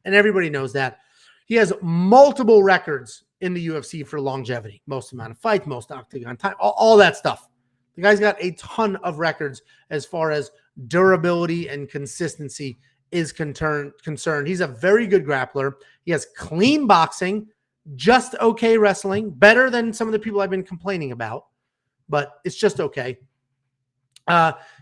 and everybody knows that. He has multiple records in the UFC for longevity, most amount of fights, most octagon time, all that stuff. The guy's got a ton of records as far as durability and consistency is concerned. He's a very good grappler. He has clean boxing, just okay wrestling, better than some of the people I've been complaining about, but it's just okay.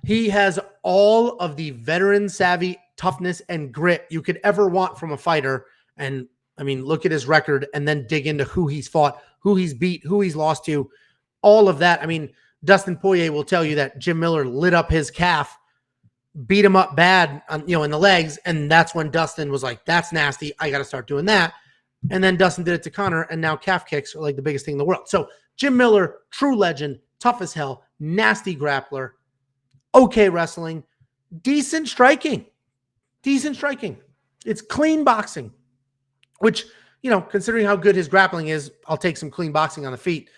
He has all of the veteran savvy, toughness, and grit you could ever want from a fighter. And I mean, look at his record and then dig into who he's fought, who he's beat, who he's lost to, all of that. I mean, Dustin Poirier will tell you that Jim Miller lit up his calf, beat him up bad, in the legs, and that's when Dustin was like, "That's nasty. I got to start doing that." And then Dustin did it to Conor, and now calf kicks are like the biggest thing in the world. So Jim Miller, true legend, tough as hell, nasty grappler, okay wrestling, decent striking. It's clean boxing, which, considering how good his grappling is, I'll take some clean boxing on the feet.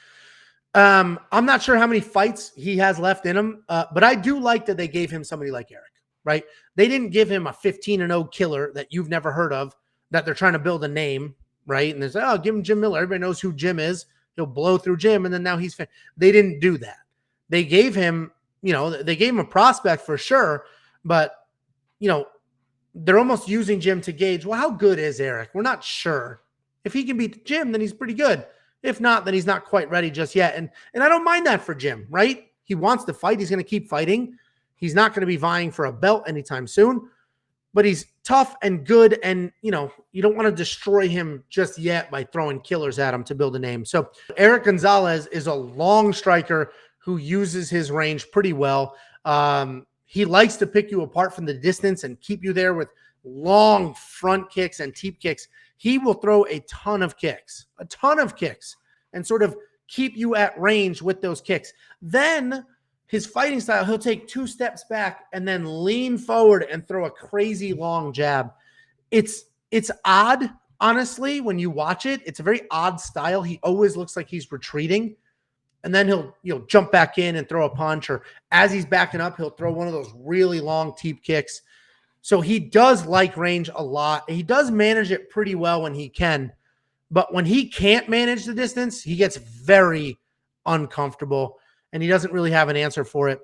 I'm not sure how many fights he has left in him, but I do like that they gave him somebody like Eric, right? They didn't give him a 15-0 killer that you've never heard of, that they're trying to build a name, right? And they say, give him Jim Miller. Everybody knows who Jim is. He'll blow through Jim, and then now he's They didn't do that. They gave him, they gave him a prospect for sure, but, they're almost using Jim to gauge, well, how good is Eric? We're not sure. If he can beat Jim, then he's pretty good. If not, then he's not quite ready just yet. And I don't mind that for Jim, right? He wants to fight. He's going to keep fighting. He's not going to be vying for a belt anytime soon, but he's tough and good. And, you don't want to destroy him just yet by throwing killers at him to build a name. So Eric Gonzalez is a long striker who uses his range pretty well. He likes to pick you apart from the distance and keep you there with long front kicks and teep kicks. He will throw a ton of kicks, and sort of keep you at range with those kicks. Then his fighting style, he'll take 2 steps back and then lean forward and throw a crazy long jab. it's odd, honestly, when you watch it. It's a very odd style. He always looks like he's retreating, and then he'll jump back in and throw a punch, or as he's backing up, he'll throw one of those really long teep kicks. So he does like range a lot. He does manage it pretty well when he can, but when he can't manage the distance, he gets very uncomfortable, and he doesn't really have an answer for it.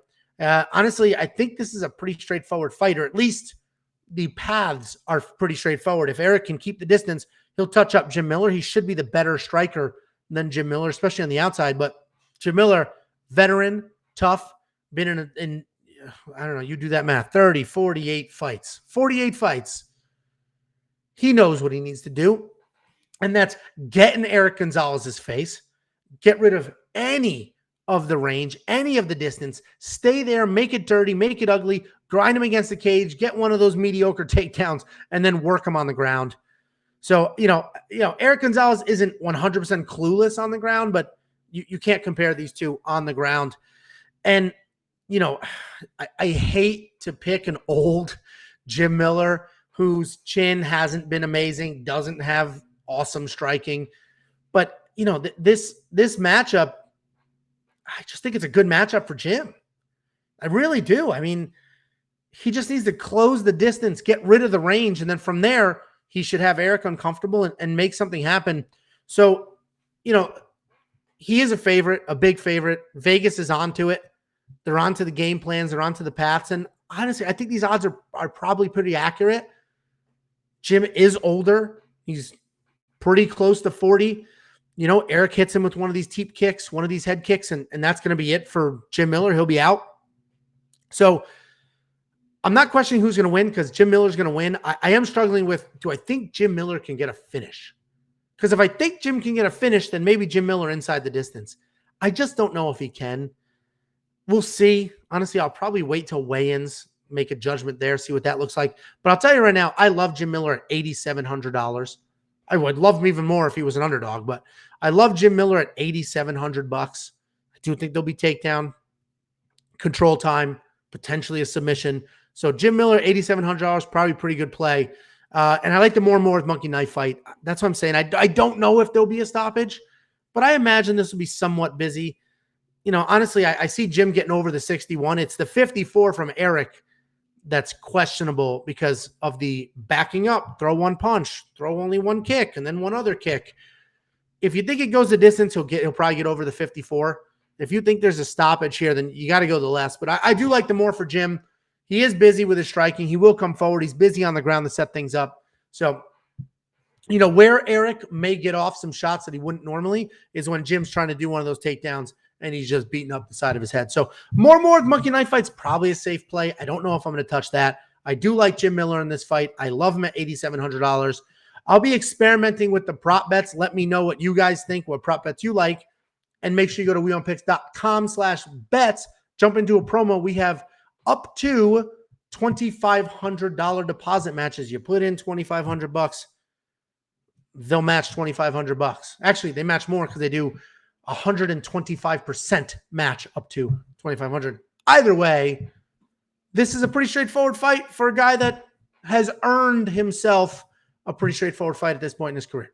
Honestly, I think this is a pretty straightforward fight, or at least the paths are pretty straightforward. If Eric can keep the distance, he'll touch up Jim Miller. He should be the better striker than Jim Miller, especially on the outside. But Jim Miller, veteran, tough, been in I don't know, you do that math, 30, 48 fights. 48 fights. He knows what he needs to do, and that's get in Eric Gonzalez's face, get rid of any of the range, any of the distance, stay there, make it dirty, make it ugly, grind him against the cage, get one of those mediocre takedowns, and then work him on the ground. So, Eric Gonzalez isn't 100% clueless on the ground, but you can't compare these two on the ground. And, I hate to pick an old Jim Miller whose chin hasn't been amazing, doesn't have awesome striking. But, this matchup, I just think it's a good matchup for Jim. I really do. I mean, he just needs to close the distance, get rid of the range, and then from there, he should have Eric uncomfortable and make something happen. So, he is a favorite, a big favorite. Vegas is onto it. They're onto the game plans. They're onto the paths. And honestly, I think these odds are probably pretty accurate. Jim is older. He's pretty close to 40. Eric hits him with one of these teep kicks, one of these head kicks, and that's going to be it for Jim Miller. He'll be out. So I'm not questioning who's going to win because Jim Miller's going to win. I am struggling with, do I think Jim Miller can get a finish? Because if I think Jim can get a finish, then maybe Jim Miller inside the distance. I just don't know if he can. We'll see. Honestly, I'll probably wait till weigh-ins, make a judgment there, see what that looks like. But I'll tell you right now, I love Jim Miller at $8,700. I would love him even more if he was an underdog, but I love Jim Miller at $8,700. I do think there'll be takedown, control time, potentially a submission. So Jim Miller, $8,700, probably pretty good play. And I like the more and more with Monkey Knife Fight. That's what I'm saying. I don't know if there'll be a stoppage, but I imagine this will be somewhat busy. Honestly, I see Jim getting over the 61. It's the 54 from Eric that's questionable because of the backing up, throw one punch, throw only one kick, and then one other kick. If you think it goes the distance, he'll probably get over the 54. If you think there's a stoppage here, then you got to go the less. But I do like the more for Jim. He is busy with his striking. He will come forward. He's busy on the ground to set things up. So, where Eric may get off some shots that he wouldn't normally is when Jim's trying to do one of those takedowns and he's just beating up the side of his head. So more with Monkey Knife Fight's probably a safe play. I don't know if I'm going to touch that. I do like Jim Miller in this fight. I love him at $8,700. I'll be experimenting with the prop bets. Let me know what you guys think, what prop bets you like. And make sure you go to wewantpicks.com/bets. Jump into a promo. We have up to $2,500 deposit matches. You put in $2,500, they'll match $2,500. Actually, they match more because they do 125% match up to $2,500. Either way, this is a pretty straightforward fight for a guy that has earned himself a pretty straightforward fight at this point in his career.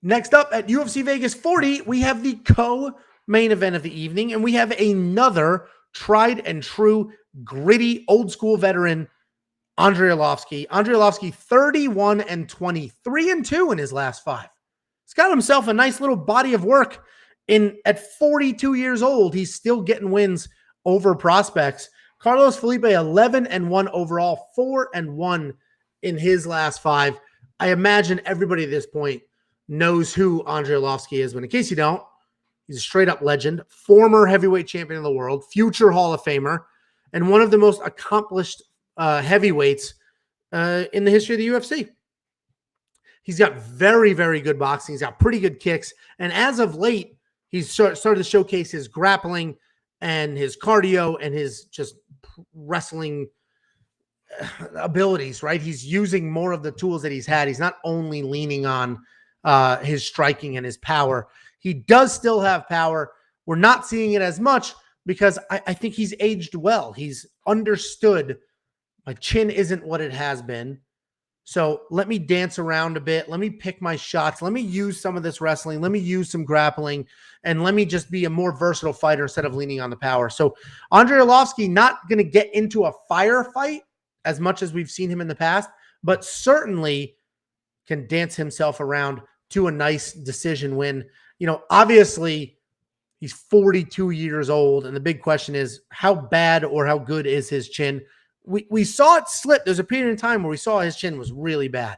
Next up at UFC Vegas 40, we have the co-main event of the evening, and we have another tried and true, gritty, old school veteran, Andrei Arlovski. Andrei Arlovski, 31-20, 3-2 in his last 5. He's got himself a nice little body of work. At 42 years old, he's still getting wins over prospects. Carlos Felipe, 11-1 overall, 4-1 in his last 5. I imagine everybody at this point knows who Andrei Arlovski is, but in case you don't, he's a straight-up legend, former heavyweight champion of the world, future Hall of Famer, and one of the most accomplished heavyweights in the history of the UFC. He's got very, very good boxing. He's got pretty good kicks. And as of late, he's started to showcase his grappling and his cardio and his just wrestling abilities, right? He's using more of the tools that he's had. He's not only leaning on his striking and his power. He does still have power. We're not seeing it as much because I think he's aged well. He's understood my chin isn't what it has been. So let me dance around a bit. Let me pick my shots. Let me use some of this wrestling. Let me use some grappling. And let me just be a more versatile fighter instead of leaning on the power. So Andrei Arlovski not going to get into a firefight as much as we've seen him in the past, but certainly can dance himself around to a nice decision win. Obviously he's 42 years old. And the big question is, how bad or how good is his chin? We saw it slip. There's a period in time where we saw his chin was really bad.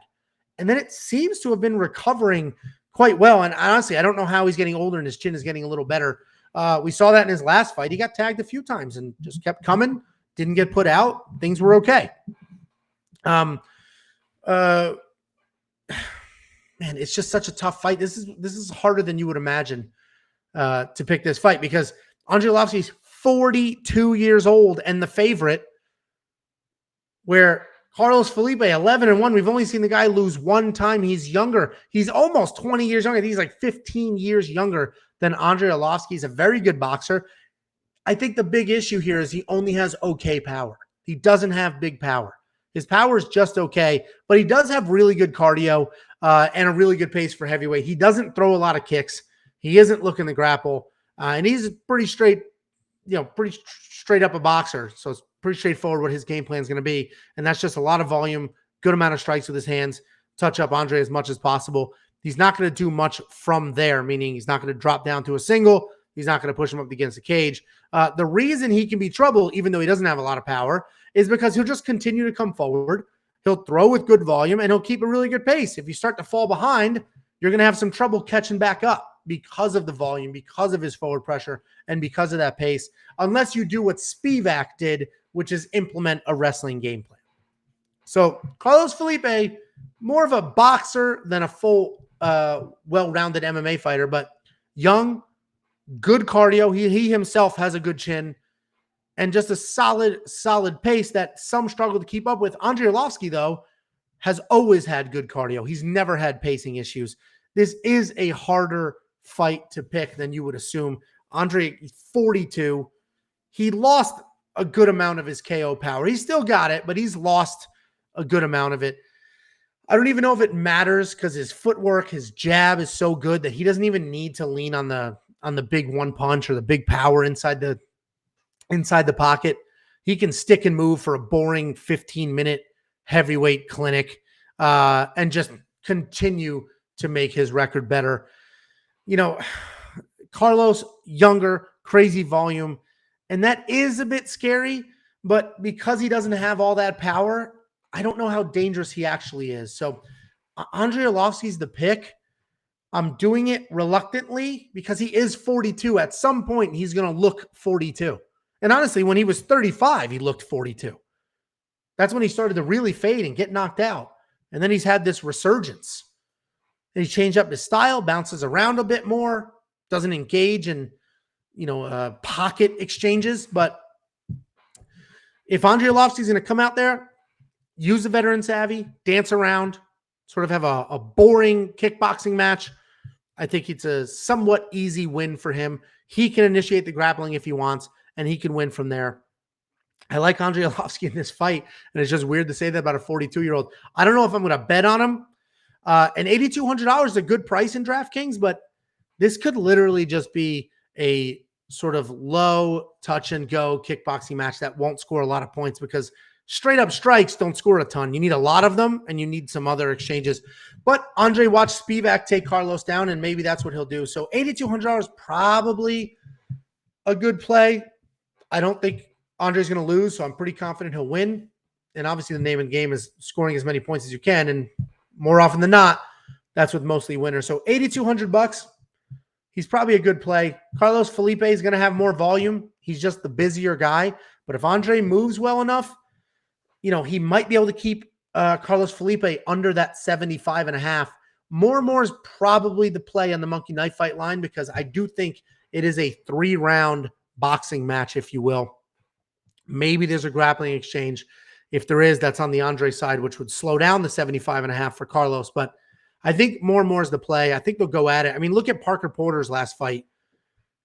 And then it seems to have been recovering quite well. And honestly, I don't know how he's getting older and his chin is getting a little better. We saw that in his last fight. He got tagged a few times and just kept coming, didn't get put out. Things were okay. Man, it's just such a tough fight. This is harder than you would imagine to pick this fight because Andrei Arlovski's 42 years old and the favorite, where Carlos Felipe, 11-1. We've only seen the guy lose one time. He's younger. He's almost 20 years younger. He's like 15 years younger than Andrei Arlovski. He's a very good boxer. I think the big issue here is he only has okay power. He doesn't have big power. His power is just okay, but he does have really good cardio and a really good pace for heavyweight. He doesn't throw a lot of kicks. He isn't looking to grapple, and he's pretty straight, pretty straight up a boxer. So it's pretty straightforward what his game plan is going to be. And that's just a lot of volume, good amount of strikes with his hands, touch up Andrei as much as possible. He's not going to do much from there, meaning he's not going to drop down to a single. He's not going to push him up against the cage. The reason he can be trouble, even though he doesn't have a lot of power, is because he'll just continue to come forward. He'll throw with good volume, and he'll keep a really good pace. If you start to fall behind, you're going to have some trouble catching back up because of the volume, because of his forward pressure, and because of that pace, unless you do what Spivak did, which is implement a wrestling game plan. So Carlos Felipe, more of a boxer than a full, well-rounded MMA fighter, but young, good cardio. He himself has a good chin and just a solid pace that some struggle to keep up with. Andrei Arlovski, though, has always had good cardio. He's never had pacing issues. This is a harder fight to pick than you would assume. Andrei, 42. He lost a good amount of his KO power. He's still got it, but he's lost a good amount of it. I don't even know if it matters because his footwork, his jab is so good that he doesn't even need to lean on the big one punch or the big power inside the pocket. He can stick and move for a boring 15-minute heavyweight clinic and just continue to make his record better. Carlos, younger, crazy volume, and that is a bit scary, but because he doesn't have all that power, I don't know how dangerous he actually is. So Andrei Arlovski's the pick. I'm doing it reluctantly because he is 42. At some point, he's going to look 42. And honestly, when he was 35, he looked 42. That's when he started to really fade and get knocked out. And then he's had this resurgence. And he changed up his style, bounces around a bit more, doesn't engage in pocket exchanges. But if Andrei Arlovski's going to come out there, use the veteran savvy, dance around, sort of have a boring kickboxing match, I think it's a somewhat easy win for him. He can initiate the grappling if he wants, and he can win from there. I like Andrei Arlovski in this fight, and it's just weird to say that about a 42-year-old. I don't know if I'm going to bet on him. And $8,200 is a good price in DraftKings, but this could literally just be a sort of low touch-and-go kickboxing match that won't score a lot of points because straight-up strikes don't score a ton. You need a lot of them, and you need some other exchanges. But Andrei watched Spivak take Carlos down, and maybe that's what he'll do. So $8,200 probably a good play. I don't think Andrei's going to lose, so I'm pretty confident he'll win. And obviously the name of the game is scoring as many points as you can, and more often than not, that's with mostly winners. So $8,200, he's probably a good play. Carlos Felipe is going to have more volume. He's just the busier guy. But if Andrei moves well enough, he might be able to keep Carlos Felipe under that 75.5. More is probably the play on the monkey knife fight line because I do think it is a 3-round boxing match, if you will. Maybe there's a grappling exchange. If there is, that's on the Andrei side, which would slow down the 75.5 for Carlos. But I think more is the play. I think they'll go at it. I mean, look at Parker Porter's last fight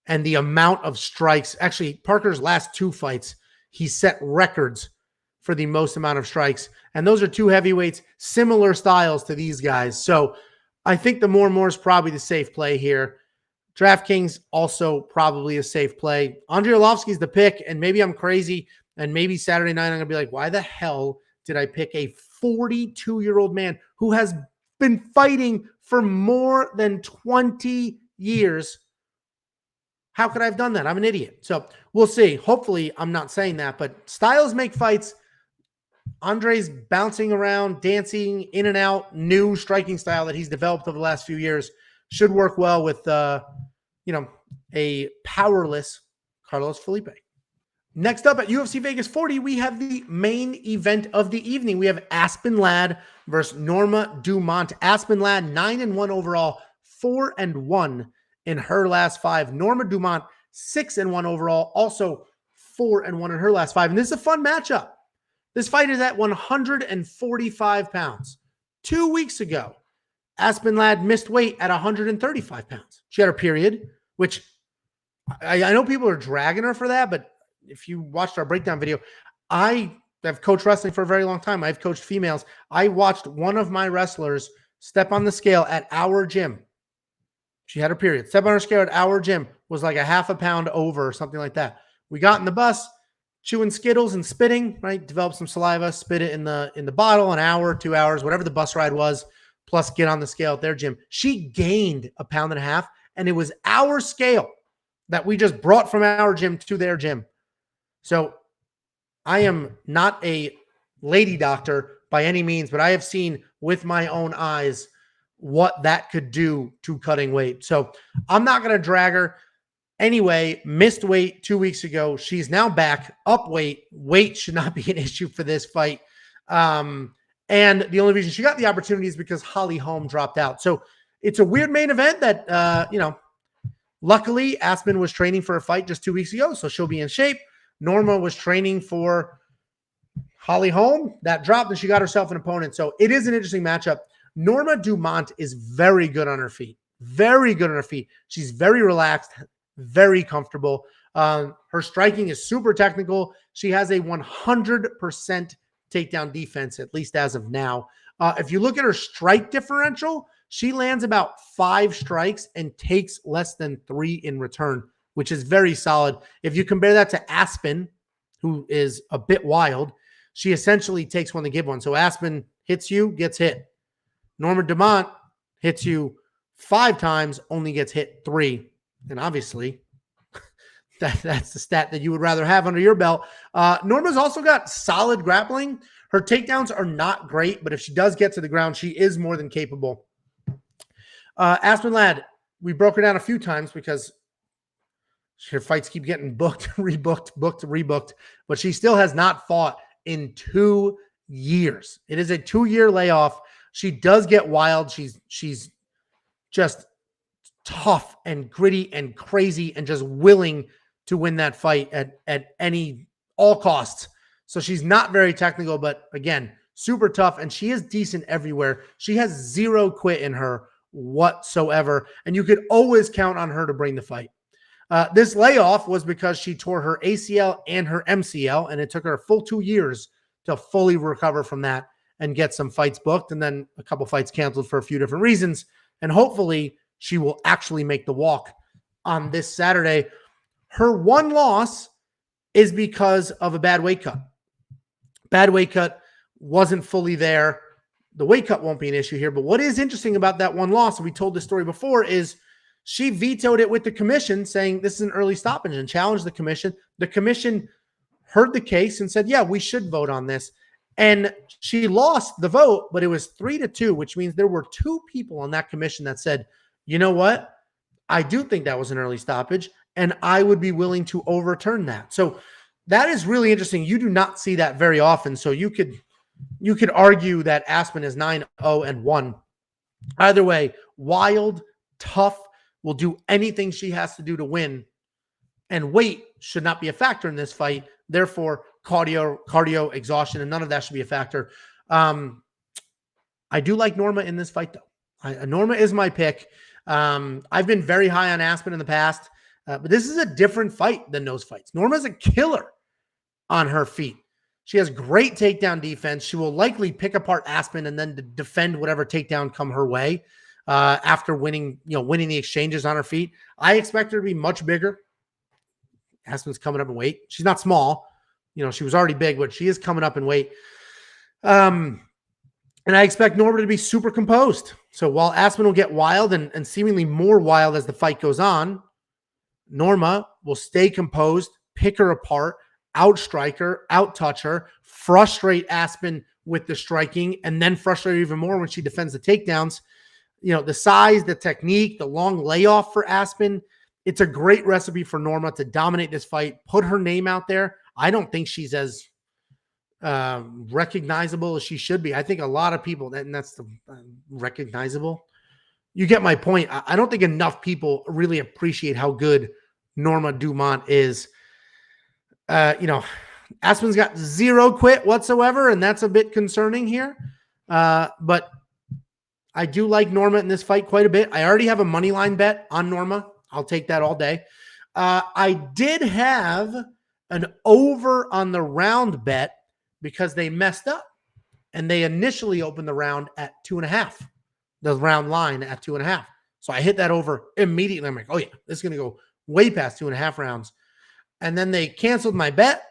and the amount of strikes. Actually, Parker's last 2 fights, he set records for the most amount of strikes. And those are two heavyweights, similar styles to these guys. So I think the more and more is probably the safe play here. DraftKings also probably a safe play. Andrei Arlovsky's the pick, and maybe I'm crazy, and maybe Saturday night I'm going to be like, why the hell did I pick a 42-year-old man who has been fighting for more than 20 years? How could I have done that? I'm an idiot. So we'll see. Hopefully I'm not saying that, but styles make fights. Andrei's bouncing around, dancing in and out, new striking style that he's developed over the last few years should work well with, a powerless Carlos Felipe. Next up at UFC Vegas 40, we have the main event of the evening. We have Aspen Ladd versus Norma Dumont. Aspen Ladd, 9-1 overall, 4-1 in her last 5. Norma Dumont, 6-1 overall, also 4-1 in her last 5. And this is a fun matchup. This fight is at 145 pounds. 2 weeks ago, Aspen Ladd missed weight at 135 pounds. She had her period, which I know people are dragging her for that, but if you watched our breakdown video, I have coached wrestling for a very long time. I've coached females. I watched one of my wrestlers step on the scale at our gym. She had her period. Step on her scale at our gym, was like a half a pound over or something like that. We got in the bus, chewing Skittles and spitting, right? Developed some saliva, spit it in the bottle, an hour, 2 hours, whatever the bus ride was, plus get on the scale at their gym. She gained a pound and a half, and it was our scale that we just brought from our gym to their gym. So I am not a lady doctor by any means, but I have seen with my own eyes what that could do to cutting weight. So I'm not going to drag her. Anyway, missed weight 2 weeks ago. She's now back up weight. Weight should not be an issue for this fight. And the only reason she got the opportunity is because Holly Holm dropped out. So it's a weird main event that, luckily Aspen was training for a fight just 2 weeks ago, so she'll be in shape. Norma was training for Holly Holm. That dropped, and she got herself an opponent. So it is an interesting matchup. Norma Dumont is very good on her feet. Very good on her feet. She's very relaxed, very comfortable. Her striking is super technical. She has a 100% takedown defense, at least as of now. If you look at her strike differential, she lands about 5 strikes and takes less than 3 in return, which is very solid. If you compare that to Aspen, who is a bit wild, she essentially takes one to give one. So Aspen hits you, gets hit. Norma Dumont hits you 5 times, only gets hit 3. And obviously, that's the stat that you would rather have under your belt. Norma's also got solid grappling. Her takedowns are not great, but if she does get to the ground, she is more than capable. Aspen Ladd, we broke her down a few times because her fights keep getting booked, rebooked, but she still has not fought in 2 years. It is a 2-year layoff. She does get wild. She's just tough and gritty and crazy and just willing to win that fight at all costs. So she's not very technical, but again, super tough, and she is decent everywhere. She has 0 quit in her whatsoever, and you could always count on her to bring the fight. This layoff was because she tore her ACL and her MCL, and it took her a full 2 years to fully recover from that and get some fights booked, and then a couple fights canceled for a few different reasons. And hopefully she will actually make the walk on this Saturday. Her one loss is because of a bad weight cut. Bad weight cut, wasn't fully there. The weight cut won't be an issue here, but what is interesting about that one loss, and we told this story before, is she vetoed it with the commission, saying this is an early stoppage, and challenged the commission. The commission heard the case and said, yeah, we should vote on this. And she lost the vote, but it was 3-2, which means there were 2 people on that commission that said, you know what? I do think that was an early stoppage, and I would be willing to overturn that. So that is really interesting. You do not see that very often. So you could argue that Aspen is 9-0-1. Either way, wild, tough, will do anything she has to do to win. And weight should not be a factor in this fight. Therefore, cardio, exhaustion, and none of that should be a factor. I do like Norma in this fight, though. Norma is my pick. I've been very high on Aspen in the past, but this is a different fight than those fights. Norma's a killer on her feet. She has great takedown defense. She will likely pick apart Aspen and then defend whatever takedown come her way after winning the exchanges on her feet. I expect her to be much bigger. Aspen's coming up in weight. She's not small. She was already big, but she is coming up in weight. And I expect Norma to be super composed. So while Aspen will get wild and seemingly more wild as the fight goes on, Norma will stay composed, pick her apart, outstrike her, out-touch her, frustrate Aspen with the striking, and then frustrate her even more when she defends the takedowns. The size, the technique, the long layoff for Aspen, it's a great recipe for Norma to dominate this fight, put her name out there. I don't think she's as recognizable as she should be. I think a lot of people, and that's the recognizable. You get my point. I don't think enough people really appreciate how good Norma Dumont is. Aspen's got 0 quit whatsoever, and that's a bit concerning here. But I do like Norma in this fight quite a bit. I already have a money line bet on Norma. I'll take that all day. I did have an over on the round bet because they messed up, and they initially opened the round at 2.5, the round line at 2.5. So I hit that over immediately. I'm like, oh yeah, this is going to go way past 2.5 rounds. And then they canceled my bet.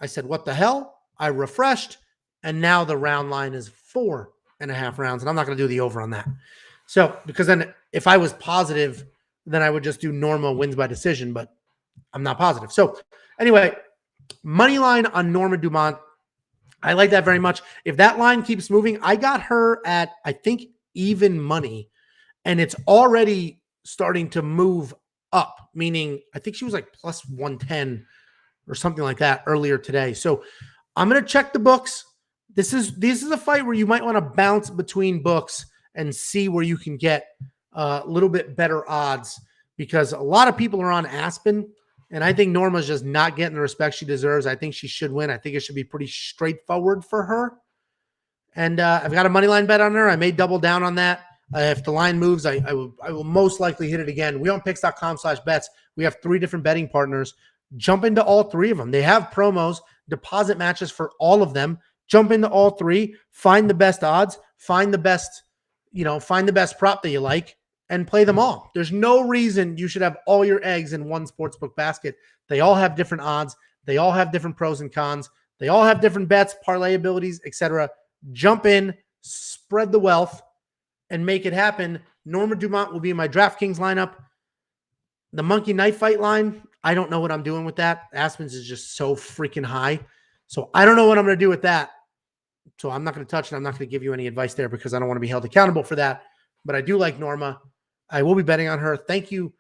I said, what the hell? I refreshed, and now the round line is 4.5 rounds, and I'm not going to do the over on that. So, because then if I was positive, then I would just do Norma wins by decision, but I'm not positive. So anyway, money line on Norma Dumont. I like that very much. If that line keeps moving, I got her at, I think, even money, and it's already starting to move up, meaning I think she was like plus 110 or something like that earlier today. So I'm going to check the books. This is a fight where you might want to bounce between books and see where you can get a little bit better odds, because a lot of people are on Aspen, and I think Norma's just not getting the respect she deserves. I think she should win. I think it should be pretty straightforward for her. And I've got a money line bet on her. I may double down on that. If the line moves, I will most likely hit it again. wewantpicks.com/bets. We have 3 different betting partners. Jump into all 3 of them. They have promos, deposit matches for all of them. Jump into all 3, find the best odds, find the best prop that you like, and play them all. There's no reason you should have all your eggs in one sportsbook basket. They all have different odds. They all have different pros and cons. They all have different bets, parlay abilities, etc. Jump in, spread the wealth, and make it happen. Norma Dumont will be in my DraftKings lineup. The monkey knife fight line, I don't know what I'm doing with that. Aspen's is just so freaking high. So I don't know what I'm going to do with that. So I'm not going to touch it. I'm not going to give you any advice there because I don't want to be held accountable for that. But I do like Norma. I will be betting on her. Thank you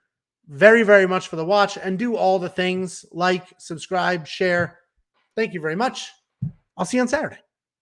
very, very much for the watch, and do all the things like, subscribe, share. Thank you very much. I'll see you on Saturday.